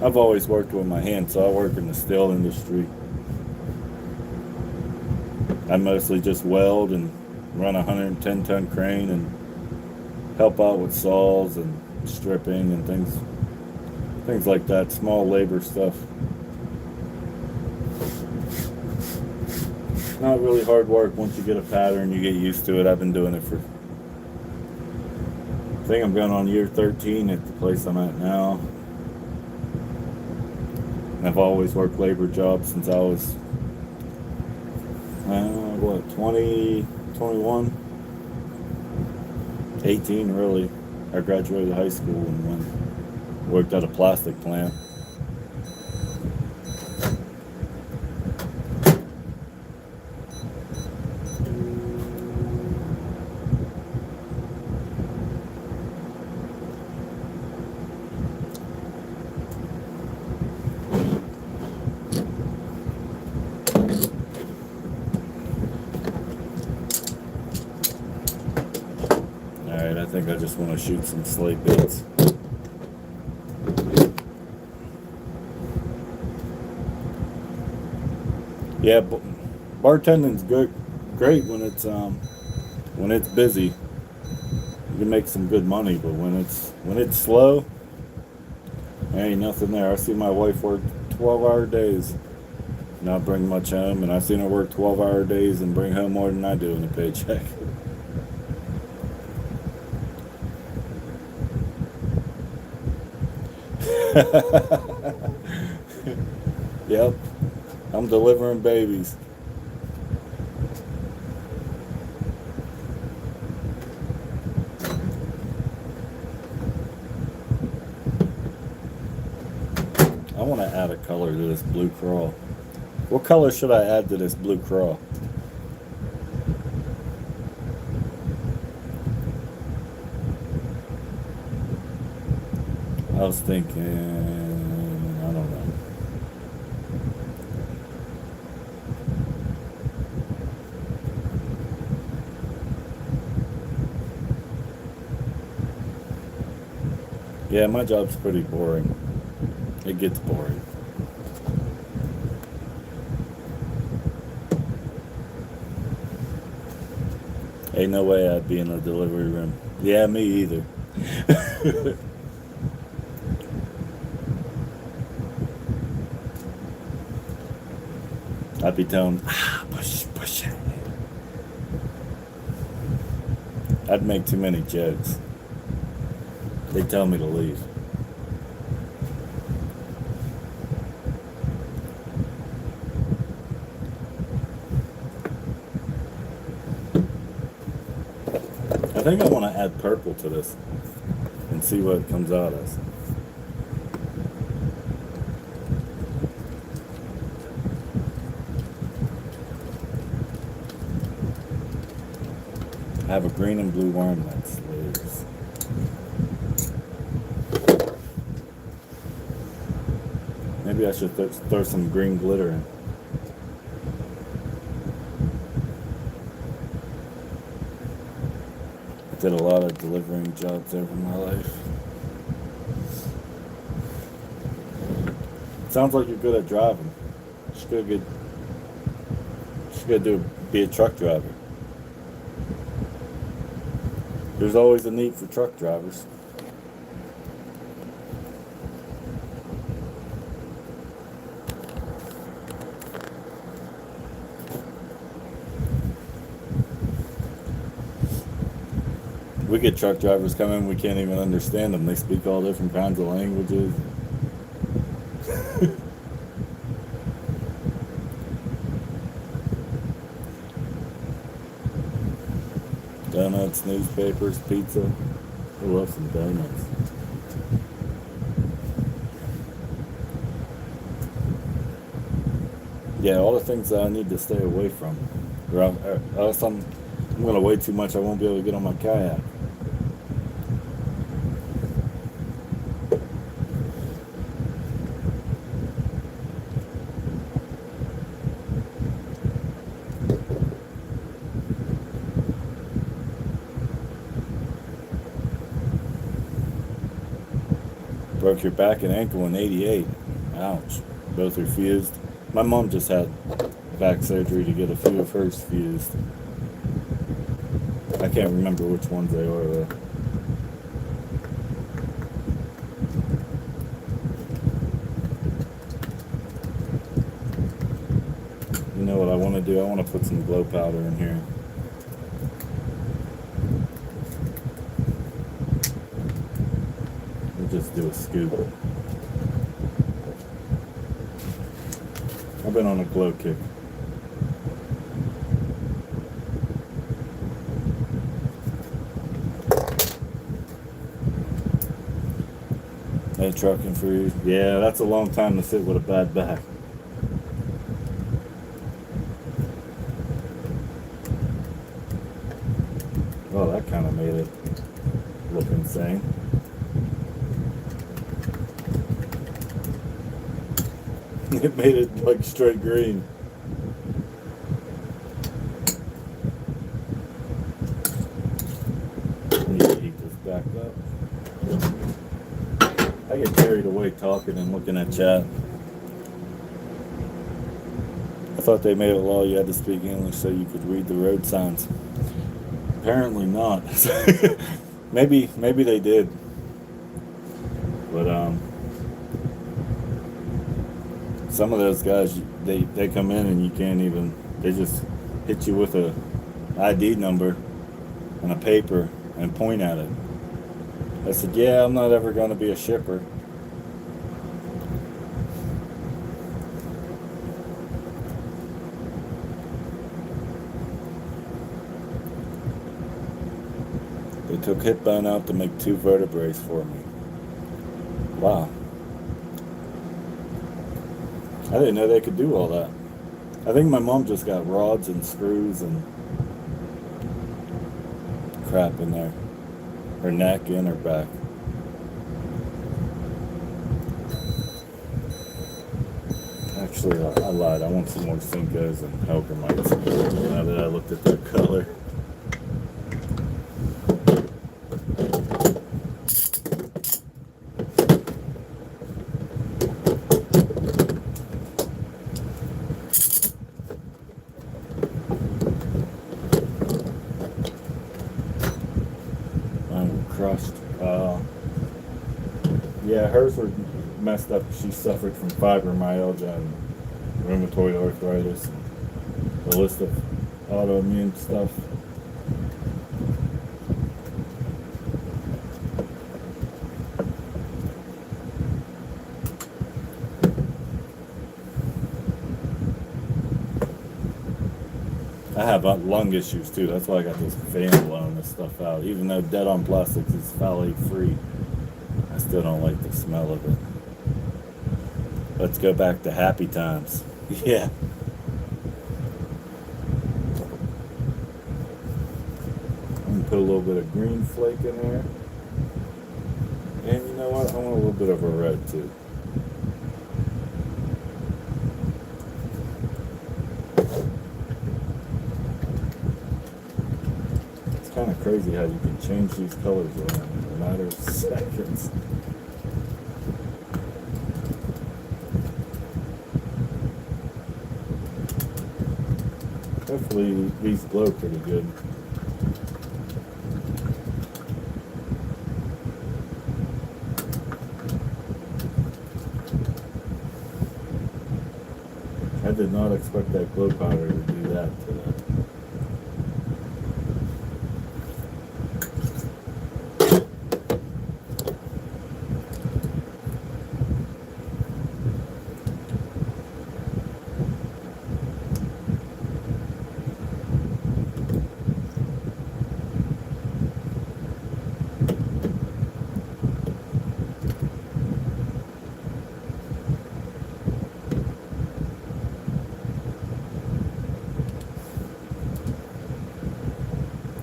Speaker 1: I've always worked with my hands, so I work in the steel industry. I mostly just weld and run a 110-ton crane and help out with saws and stripping and things like that, small labor stuff. Not really hard work once you get a pattern, you get used to it. I've been doing it for, I think I'm going on year 13 at the place I'm at now. And I've always worked labor jobs since I was, 20, 21, 18 really. I graduated high school and worked at a plastic plant. Alright, I think I just want to shoot some slate baits. Yeah, bartending's great when it's busy. You can make some good money, but when it's slow, there ain't nothing there. I see my wife work 12-hour days, not bring much home, and I've seen her work 12-hour days and bring home more than I do in a paycheck. Yep, I'm delivering babies. I want to add a color to this Blue Craw. What color should I add to this Blue Craw? I was thinking, I don't know. Yeah, my job's pretty boring. It gets boring. Ain't no way I'd be in a delivery room. Yeah, me either. I'd be telling, push it. I'd make too many jokes. They'd tell me to leave. I think I want to add purple to this and see what it comes out as. I have a green and blue worm that slaves. Maybe I should throw some green glitter in. Did a lot of delivering jobs over my life. Sounds like you're good at driving. You should be a truck driver. There's always a need for truck drivers. We get truck drivers come in, we can't even understand them. They speak all different kinds of languages. Donuts, newspapers, pizza. I love some donuts. Yeah, all the things that I need to stay away from. Or else I'm going to weigh too much, I won't be able to get on my kayak. Broke your back and ankle in '88. Ouch. Both are fused. My mom just had back surgery to get a few of hers fused. I can't remember which ones they are though. You know what I want to do? I want to put some glow powder in here. Just do a scoop. I've been on a glow kick. Hey, trucking for you. Yeah, that's a long time to sit with a bad back. Well, that kind of made it look insane. It made it like straight green. I need to heat this back up. I get carried away talking and looking at chat. I thought they made it law you had to speak English so you could read the road signs. Apparently not. maybe they did. But some of those guys, they come in and you can't even, they just hit you with a ID number and a paper and point at it. I said, yeah, I'm not ever going to be a shipper. They took hip bone out to make 2 vertebrae for me. Wow. I didn't know they could do all that. I think my mom just got rods and screws and crap in there. Her neck and her back. Actually, I lied. I want some more Cincos and Hellgrammites now that I looked at their color. Crushed. Yeah, hers were messed up. She suffered from fibromyalgia and rheumatoid arthritis, and a list of autoimmune stuff. I have lung issues too. That's why I got this fan blowing this stuff out. Even though Deadonplastics is phthalate free, I still don't like the smell of it. Let's go back to happy times. Yeah. I'm gonna put a little bit of green flake in there. And you know what? I want a little bit of a red too. Kind of crazy how you can change these colors around in a matter of seconds. Hopefully these glow pretty good. I did not expect that glow powder to do that today.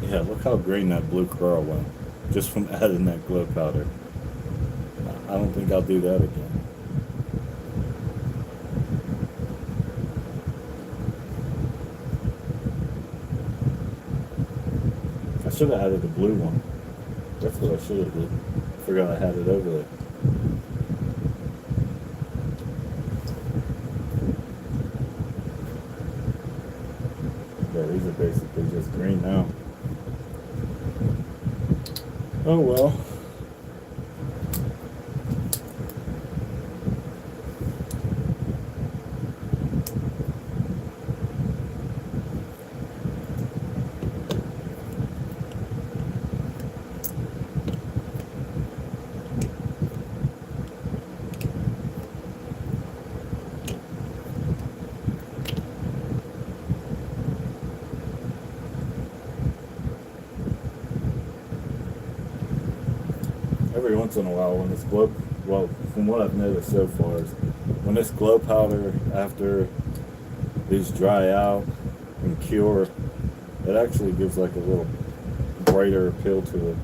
Speaker 1: Yeah, look how green that Blue Craw went, just from adding that glow powder. I don't think I'll do that again. I should have added the blue one. That's what I should have did. Forgot I had it over there. Yeah, these are basically just green now. Oh well. Every once in a while when this glow, well, from what I've noticed so far is when this glow powder, after these dry out and cure, it actually gives like a little brighter appeal to it.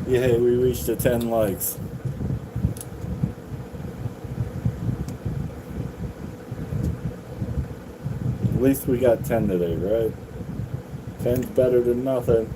Speaker 1: Yay, we reached the 10 likes. At least we got 10 today, right? 10's better than nothing.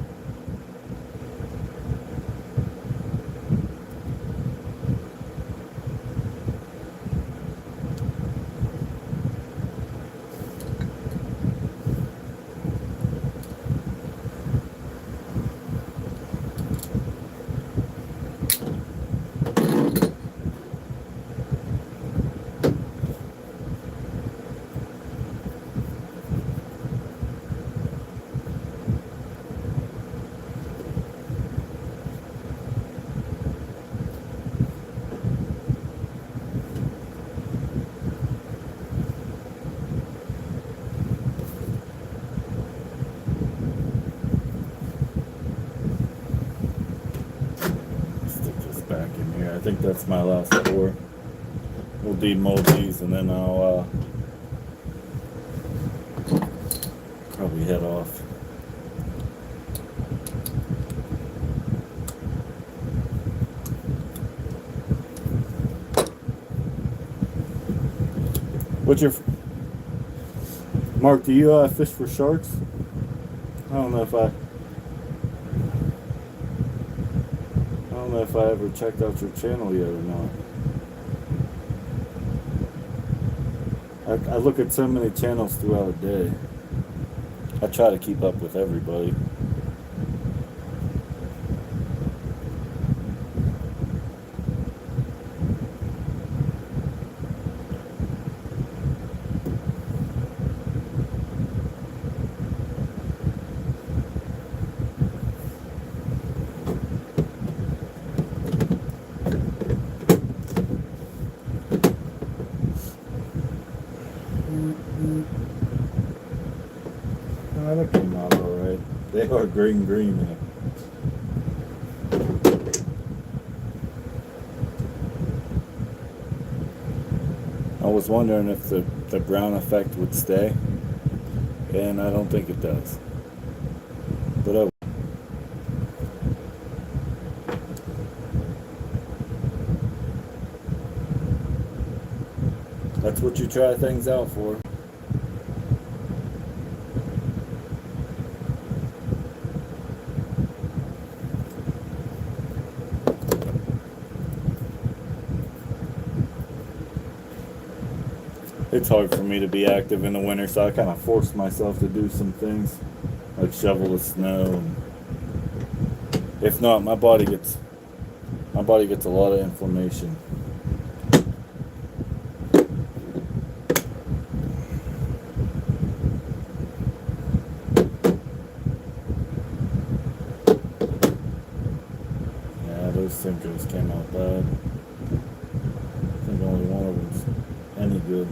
Speaker 1: I think that's my last pour. We'll demold these and then I'll probably head off. What's your Mark? Do you fish for sharks? I don't know if I ever checked out your channel yet or not. I look at so many channels throughout the day. I try to keep up with everybody. That came out alright. They are green there. I was wondering if the brown effect would stay, and I don't think it does. But that's what you try things out for. it's hard for me to be active in the winter, so I kind of force myself to do some things like shovel the snow. And if not, my body gets a lot of inflammation. Yeah, those sinkers came out bad. I think only one of them's any good.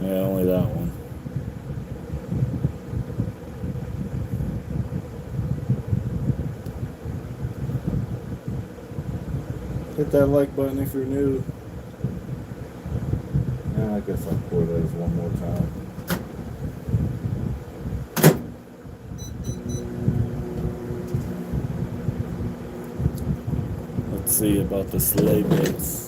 Speaker 1: Yeah, only that one. Hit that like button if you're new. And I guess I'll pour those one more time. Let's see about the sleigh bits.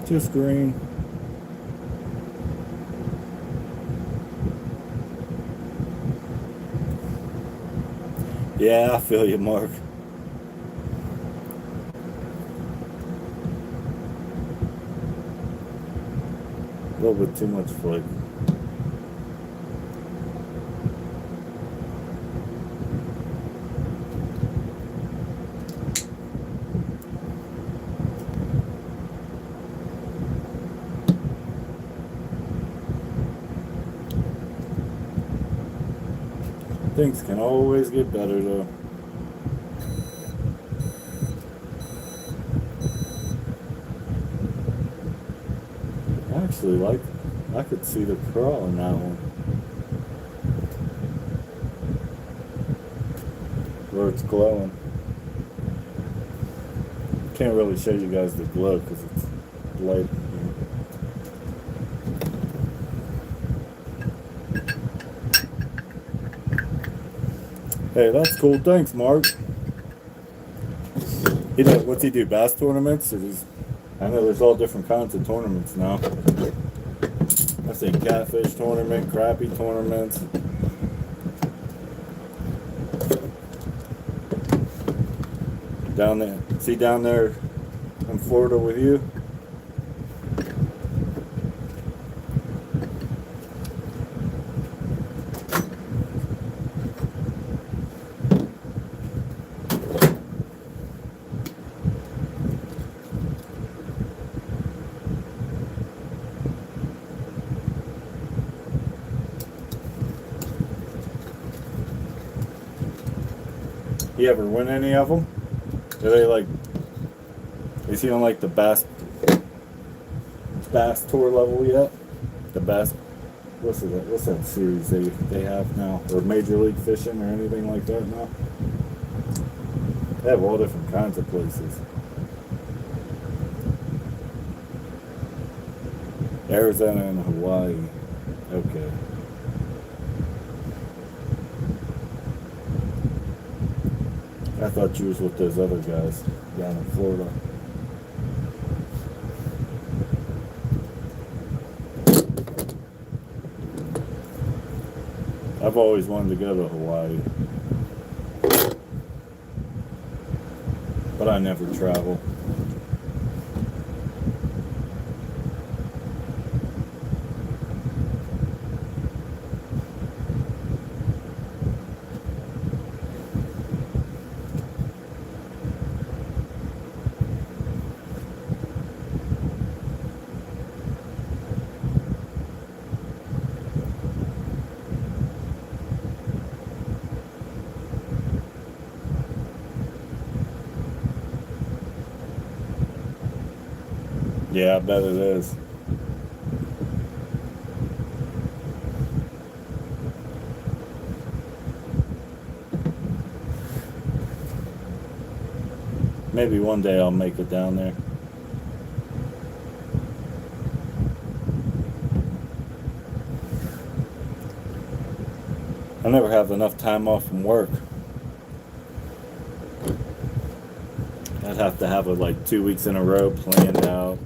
Speaker 1: Just green. Yeah, I feel you, Mark. A little bit too much flavor. Things can always get better though. Actually, like, I could see the crawl in that one. Where it's glowing. Can't really show you guys the glow because it's light. Hey, that's cool. Thanks, Mark. What's he do? Bass tournaments? I know there's all different kinds of tournaments now. I've seen catfish tournament, crappie tournaments. Down there, see down there in Florida with you? You ever win any of them? Are they like, is he on like the bass tour level yet? The bass, what's that series they have now? Or Major League Fishing or anything like that now? They have all different kinds of places. Arizona and Hawaii. Okay. I thought you was with those other guys down in Florida. I've always wanted to go to Hawaii, but I never travel. Yeah, I bet it is. Maybe one day I'll make it down there. I never have enough time off from work. I'd have to have it like 2 weeks in a row planned out.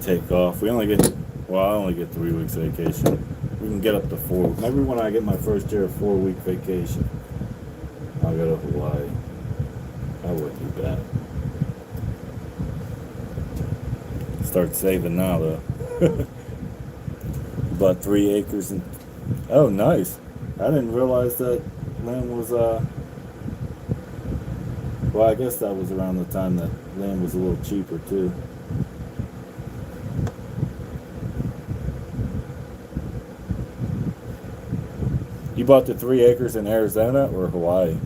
Speaker 1: Take off. We only get, well, I only get 3 weeks vacation. We can get up to 4. Maybe when I get my first year of 4-week vacation, I'll go to Hawaii. That wouldn't be bad. Start saving now though. About 3 acres and, oh nice. I didn't realize that land was well, I guess that was around the time that land was a little cheaper too. You bought the 3 acres in Arizona or Hawaii?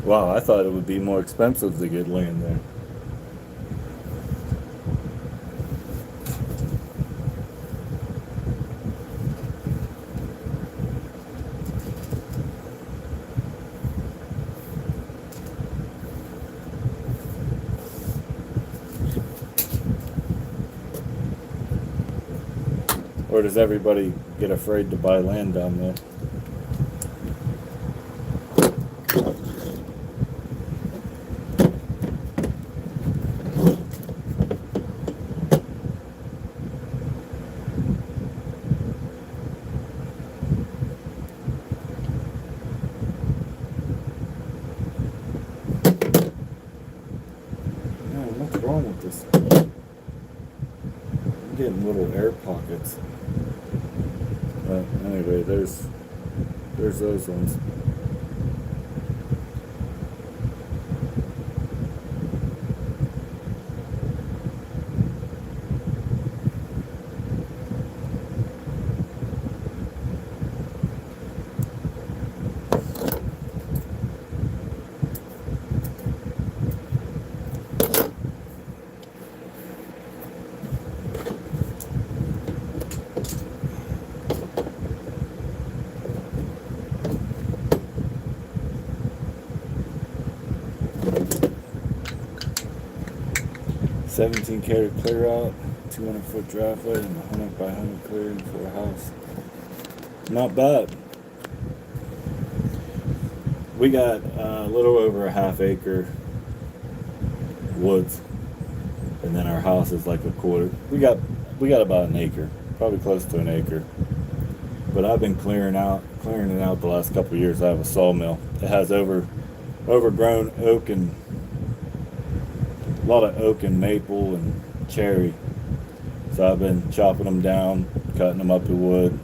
Speaker 1: Wow, I thought it would be more expensive to get land there. Or does everybody get afraid to buy land down there? What's wrong with this? I'm getting little air pockets. But anyway, there's those ones. $17K to clear out, 200-foot driveway, and 100 by 100 clearing for a house. Not bad. We got a little over a half acre woods, and then our house is like a quarter. We got about an acre, probably close to an acre. But I've been clearing it out the last couple of years. I have a sawmill. It has overgrown oak and a lot of oak and maple and cherry. So I've been chopping them down, cutting them up to wood.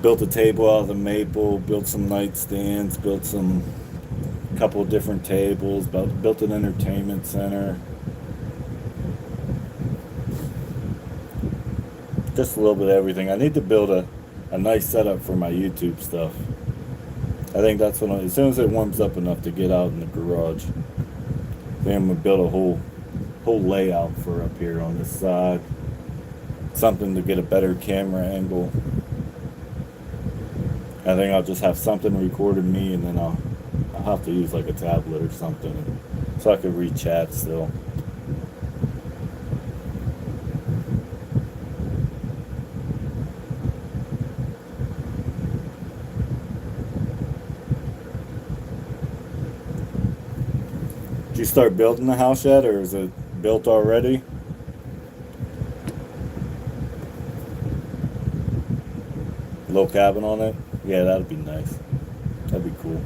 Speaker 1: Built a table out of the maple, built some nightstands, built some couple of different tables, built an entertainment center. Just a little bit of everything. I need to build a nice setup for my YouTube stuff. I think that's when as soon as it warms up enough to get out in the garage, then I'm gonna build a whole layout for up here on this side. Something to get a better camera angle. I think I'll just have something recording me, and then I'll have to use like a tablet or something so I can read chat still. Did you start building the house yet, or is it built already? Little cabin on it? Yeah, that'd be nice. That'd be cool.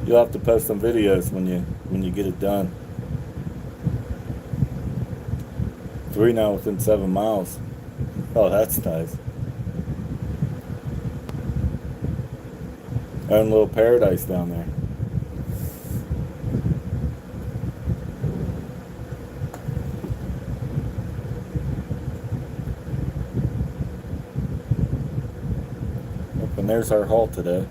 Speaker 1: You'll have to post some videos when you get it done. 3 now within 7 miles. Oh, that's nice. Own little paradise down there. and there's our haul today.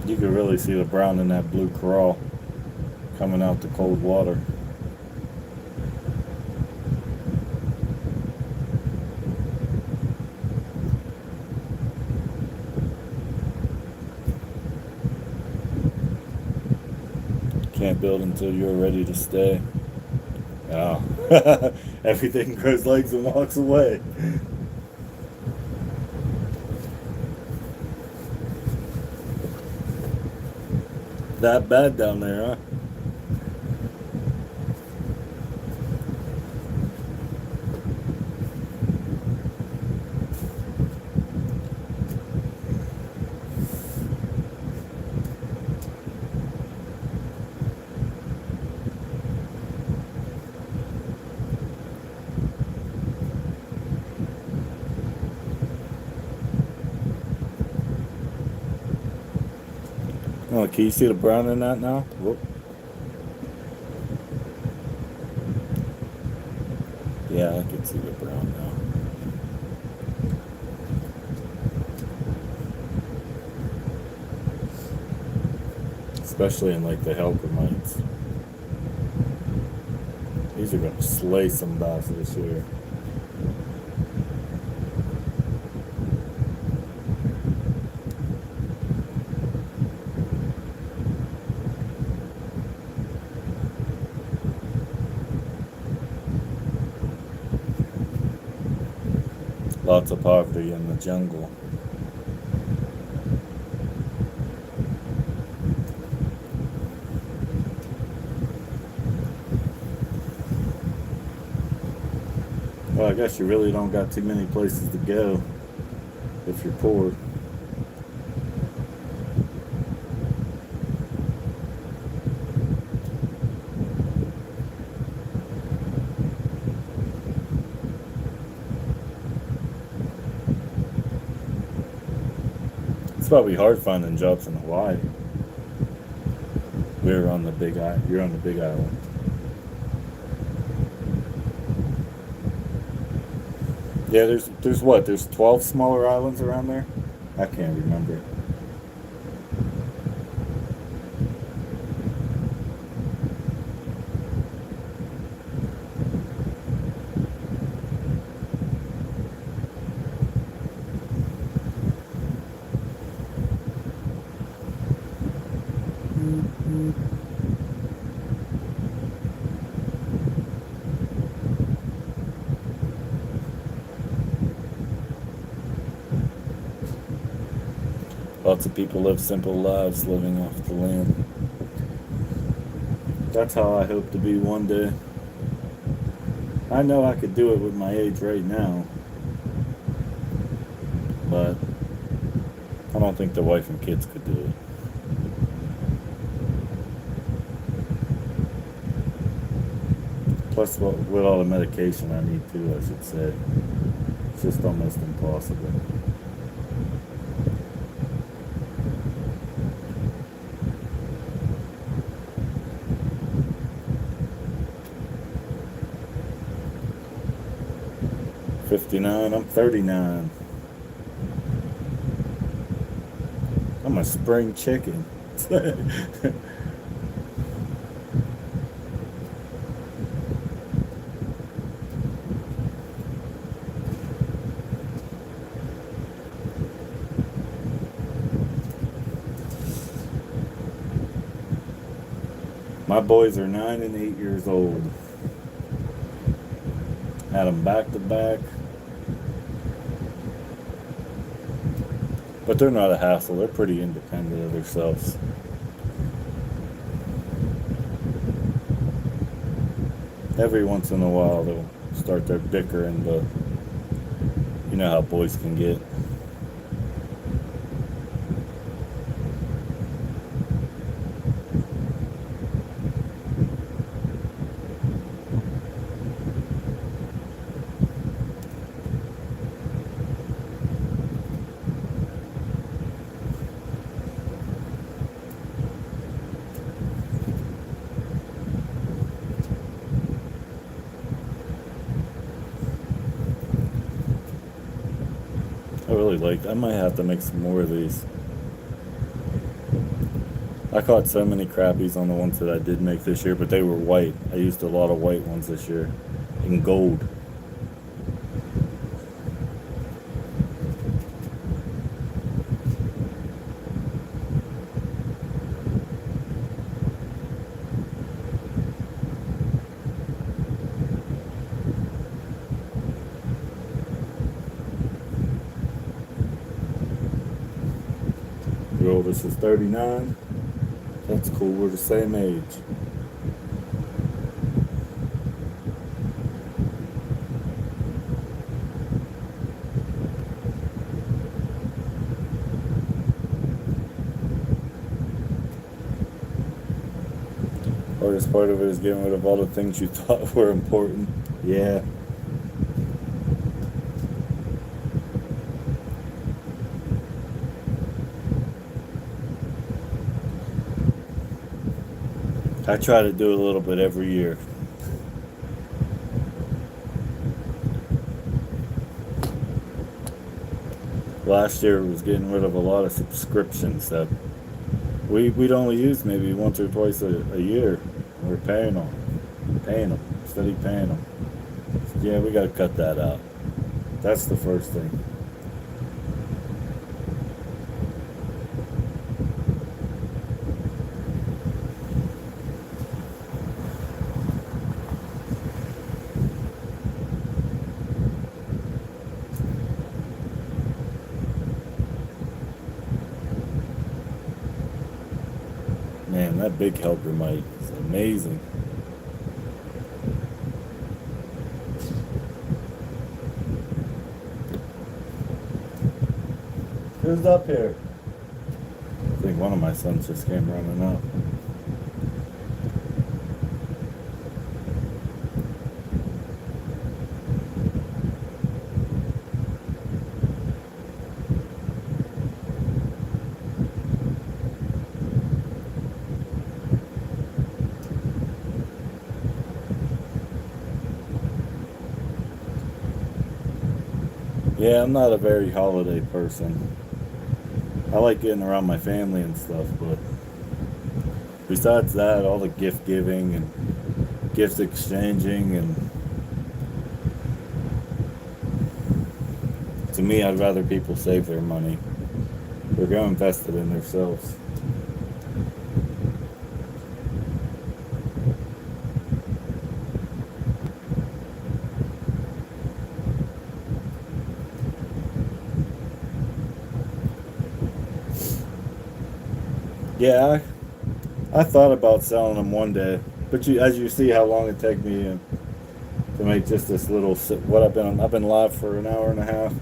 Speaker 1: You can really see the brown in that Blue Craw coming out the cold water. Can't build until you're ready to stay. Oh. Everything grows legs and walks away. That bad down there, huh? Oh, can you see the brown in that now? Whoop. Yeah, I can see the brown now. Especially in like the Hellgrammite. These are going to slay some bass this year. Lots of poverty in the jungle. Well, I guess you really don't got too many places to go if you're poor. It's probably hard finding jobs in Hawaii. We're on the big island. You're on the big island. Yeah, there's what? There's 12 smaller islands around there? I can't remember. Lots of people live simple lives living off the land. That's how I hope to be one day. I know I could do it with my age right now, but I don't think the wife and kids could do it. Plus, with all the medication I need too, I should say. It's just almost impossible. $59, I'm 39. I'm a spring chicken. My boys are 9 and 8 years old. Had them back to back. But they're not a hassle. They're pretty independent of themselves. Every once in a while they'll start their bickering, but you know how boys can get. really like. I might have to make some more of these. I caught so many crappies on the ones that I did make this year, but they were white. I used a lot of white ones this year, in gold. Your oldest is 39. That's cool, we're the same age. Hardest part of it is getting rid of all the things you thought were important. Yeah. I try to do a little bit every year. Last year was getting rid of a lot of subscriptions that we'd only use maybe once or twice a year. We're paying them, steady paying them. Yeah, we got to cut that out. That's the first thing. Man, that big Hellgrammite is amazing. Who's up here? I think one of my sons just came running up. Yeah, I'm not a very holiday person. I like getting around my family and stuff, but besides that, all the gift giving and gift exchanging, and to me, I'd rather people save their money or go invest it in themselves. Yeah, I thought about selling them one day, but as you see how long it take me to make just this little what I've been live for an hour and a half,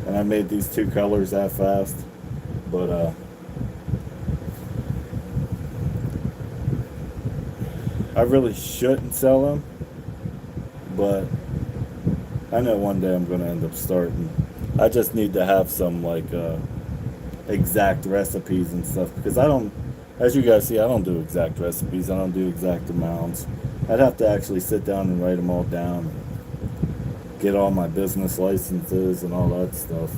Speaker 1: and I made these two colors that fast, but I really shouldn't sell them, but I know one day I'm going to end up starting. I just need to have some like exact recipes and stuff, because I don't, as you guys see, I don't do exact recipes. I don't do exact amounts. I'd have to actually sit down and write them all down, get all my business licenses and all that stuff.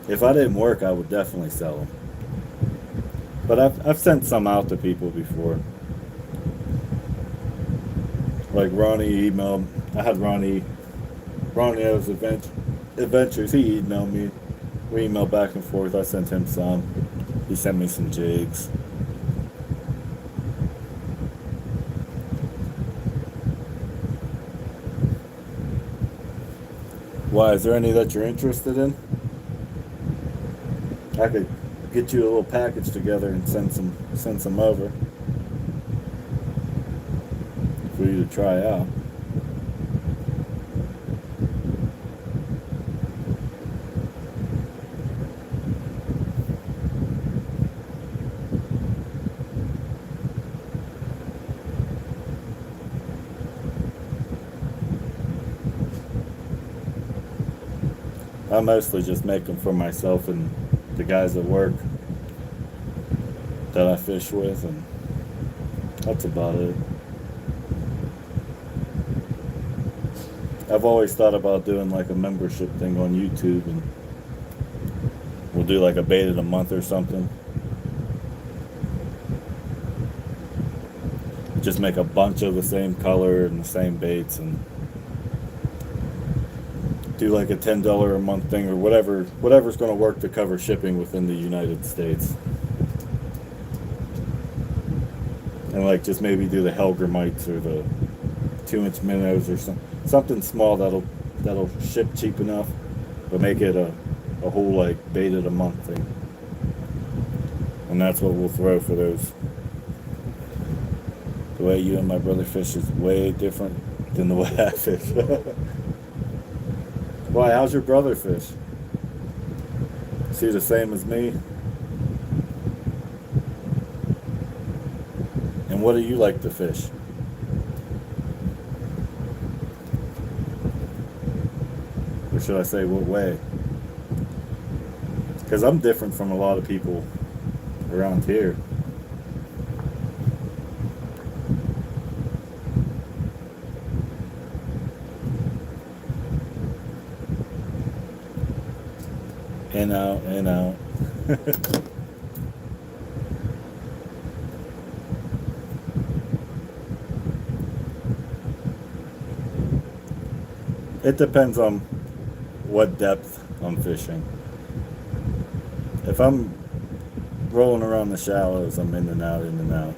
Speaker 1: If I didn't work, I would definitely sell them. But I've sent some out to people before. Like Ronnie emailed. I had Ronnie O's Adventures. He emailed me. We emailed back and forth. I sent him some. He sent me some jigs. Why? Is there any that you're interested in? I could get you a little package together and send some over for you to try out. I mostly just make them for myself and the guys at work. that I fish with, and that's about it. I've always thought about doing like a membership thing on YouTube, and we'll do like a bait of a month or something. Just make a bunch of the same color and the same baits, and do like a $10 a month thing, or whatever's going to work to cover shipping within the United States. And like just maybe do the Hellgrammite or the 2-inch minnows or something small that'll ship cheap enough, but make it a whole like bait of the month thing. And that's what we'll throw for those. The way you and my brother fish is way different than the way I fish. Why? How's your brother fish? Is he the same as me? And what do you like to fish? Or should I say, what way? Because I'm different from a lot of people around here. In, out, in, out. It depends on what depth I'm fishing. If I'm rolling around the shallows, I'm in and out, in and out.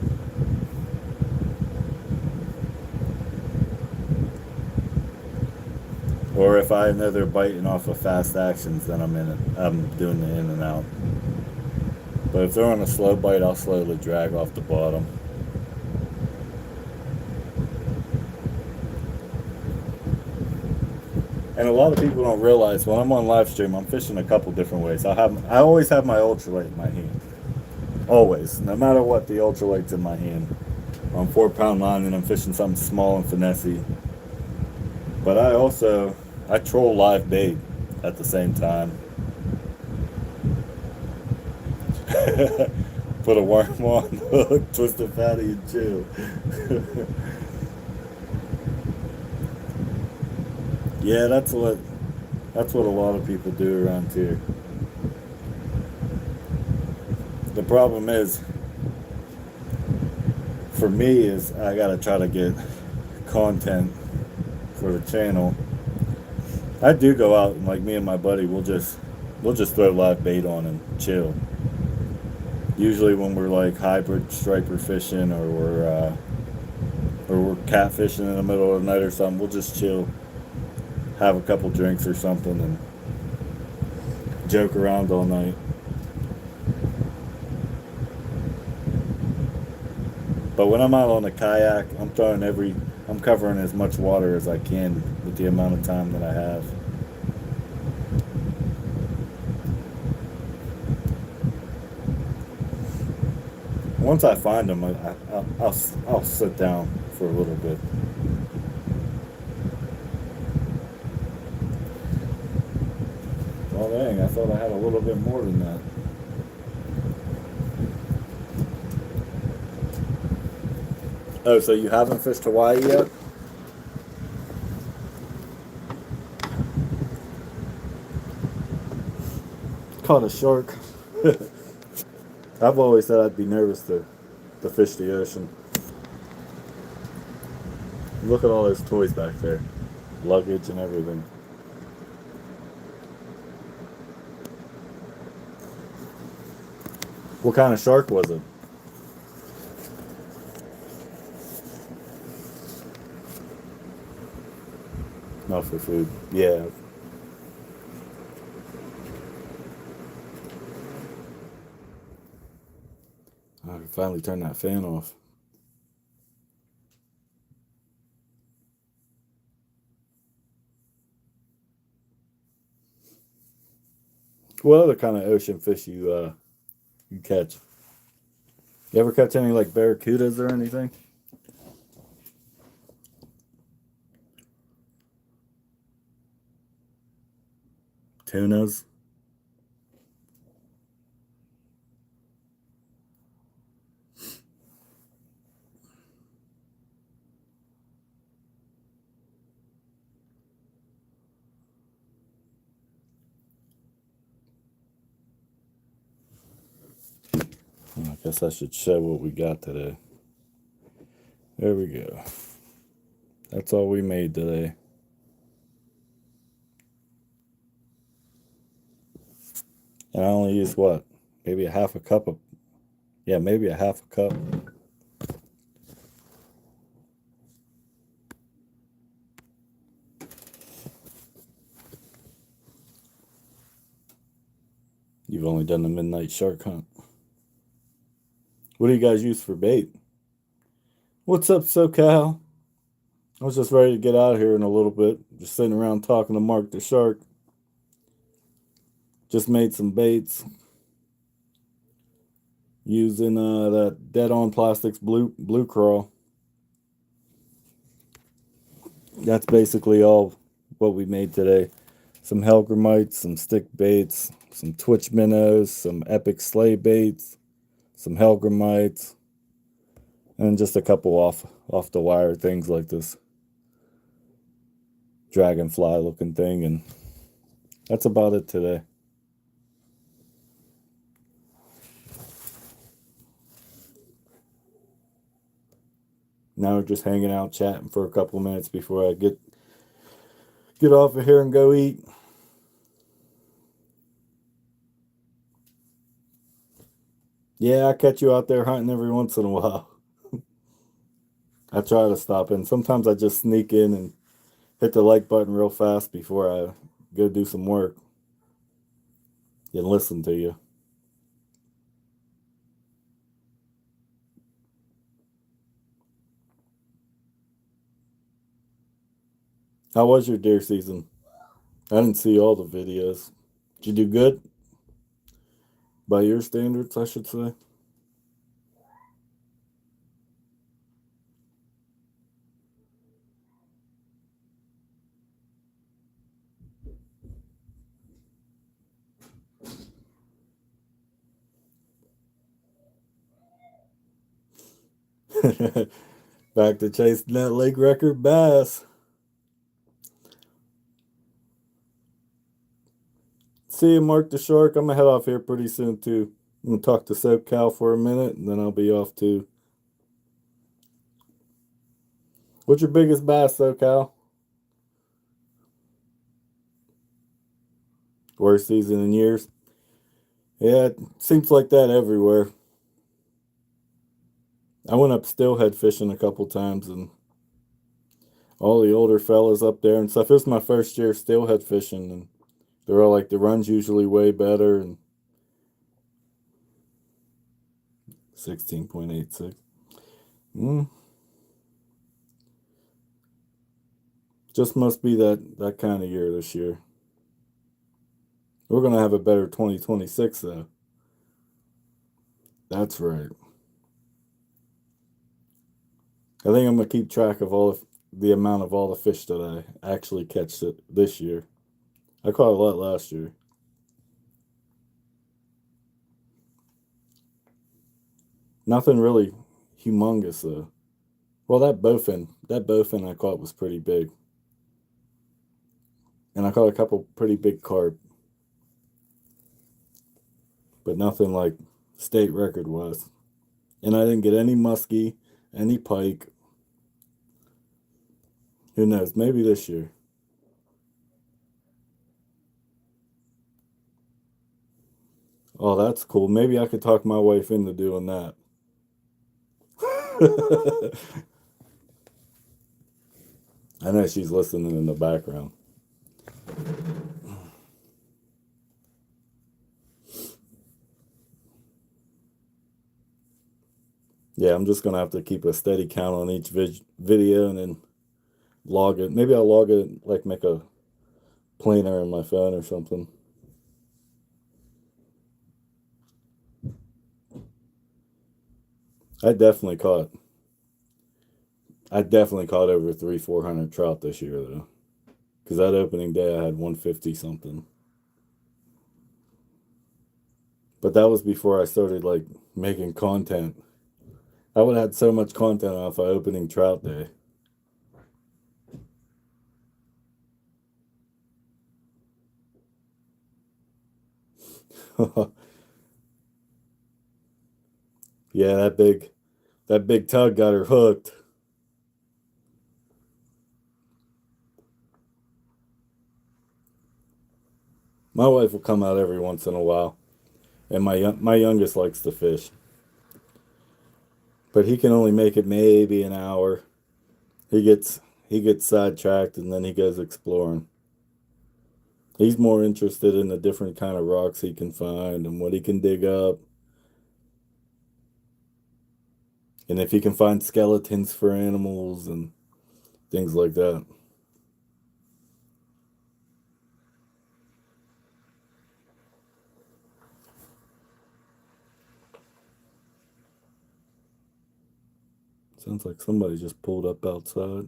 Speaker 1: Or if I know they're biting off of fast actions, then I'm doing the in and out. But if they're on a slow bite, I'll slowly drag off the bottom. And a lot of people don't realize when I'm on live stream, I'm fishing a couple different ways. I always have my ultralight in my hand. Always, no matter what, the ultralight's in my hand. On 4-pound line, and I'm fishing something small and finessey. But I troll live bait at the same time. Put a worm on the hook, twist a fatty, and chill. Yeah, that's what a lot of people do around here. The problem is, for me, is I gotta try to get content for the channel. I do go out, and like me and my buddy, we'll just throw live bait on and chill. Usually when we're like hybrid striper fishing, or we're catfishing in the middle of the night or something, we'll just chill, have a couple drinks or something, and joke around all night. But when I'm out on the kayak, I'm covering as much water as I can with the amount of time that I have. Once I find them, I'll sit down for a little bit. Oh dang, I thought I had a little bit more than that. Oh, so you haven't fished Hawaii yet? Caught a shark. I've always said I'd be nervous to fish the ocean. Look at all those toys back there. Luggage and everything. What kind of shark was it? Not for food. Yeah. I can finally turn that fan off. What other kind of ocean fish you catch? You ever catch any like barracudas or anything? Tunas? Guess I should show what we got today. There we go. That's all we made today. And I only used what? Maybe a half a cup of, yeah, maybe a half a cup. You've only done the midnight shark hunt. What do you guys use for bait? What's up, SoCal? I was just ready to get out of here in a little bit. Just sitting around talking to Mark the Shark. Just made some baits using that Deadonplastix Blue Craw. That's basically all what we made today. Some Hellgrammite, some stick baits, some Twitch minnows, some epic sleigh baits, some Hellgrammites, and just a couple off the wire things like this dragonfly looking thing, and that's about it today. Now we're just hanging out chatting for a couple minutes before I get off of here and go eat. Yeah, I catch you out there hunting every once in a while. I try to stop in. Sometimes I just sneak in and hit the like button real fast before I go do some work and listen to you. How was your deer season? I didn't see all the videos. Did you do good? By your standards, I should say. Back to chasing that lake record bass. See you, Mark the Shark. I'm going to head off here pretty soon, too. I'm going to talk to SoCal for a minute, and then I'll be off, too. What's your biggest bass, SoCal? Worst season in years? Yeah, it seems like that everywhere. I went up steelhead fishing a couple times, and all the older fellas up there and stuff. It was my first year steelhead fishing, and they're all like, the run's usually way better, and 16.86. Just must be that kind of year this year. We're going to have a better 2026, though. That's right. I think I'm going to keep track of the amount of all the fish that I actually catch this year. I caught a lot last year. Nothing really humongous, though. Well, that bowfin I caught was pretty big. And I caught a couple pretty big carp. But nothing like state record was. And I didn't get any muskie, any pike. Who knows? Maybe this year. Oh, that's cool. Maybe I could talk my wife into doing that. I know she's listening in the background. Yeah, I'm just going to have to keep a steady count on each video and then log it. Maybe I'll log it, like make a planner in my phone or something. I definitely caught over 400 trout this year, though. Because that opening day I had 150 something. But that was before I started, like, making content. I would have had so much content off of opening trout day. Yeah, that big tug got her hooked. My wife will come out every once in a while, and my youngest likes to fish, but he can only make it maybe an hour. He gets he gets sidetracked and then he goes exploring. He's more interested in the different kind of rocks he can find and what he can dig up, and if he can find skeletons for animals and things like that. Sounds like somebody just pulled up outside.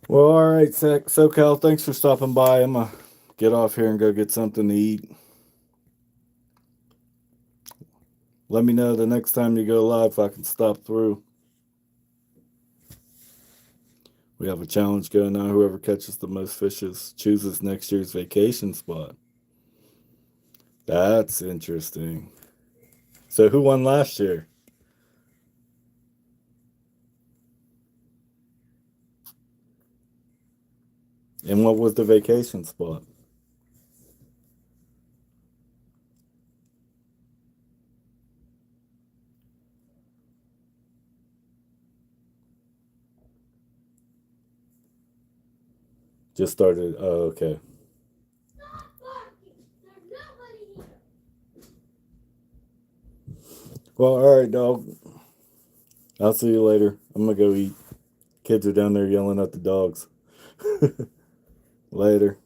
Speaker 1: Well, all right, SoCal, thanks for stopping by. I'm gonna get off here and go get something to eat. Let me know the next time you go live if I can stop through. We have a challenge going on. Whoever catches the most fishes chooses next year's vacation spot. That's interesting. So who won last year? And what was the vacation spot? Just started. Oh, okay. Well, all right, dog. I'll see you later. I'm gonna go eat. Kids are down there yelling at the dogs. Later.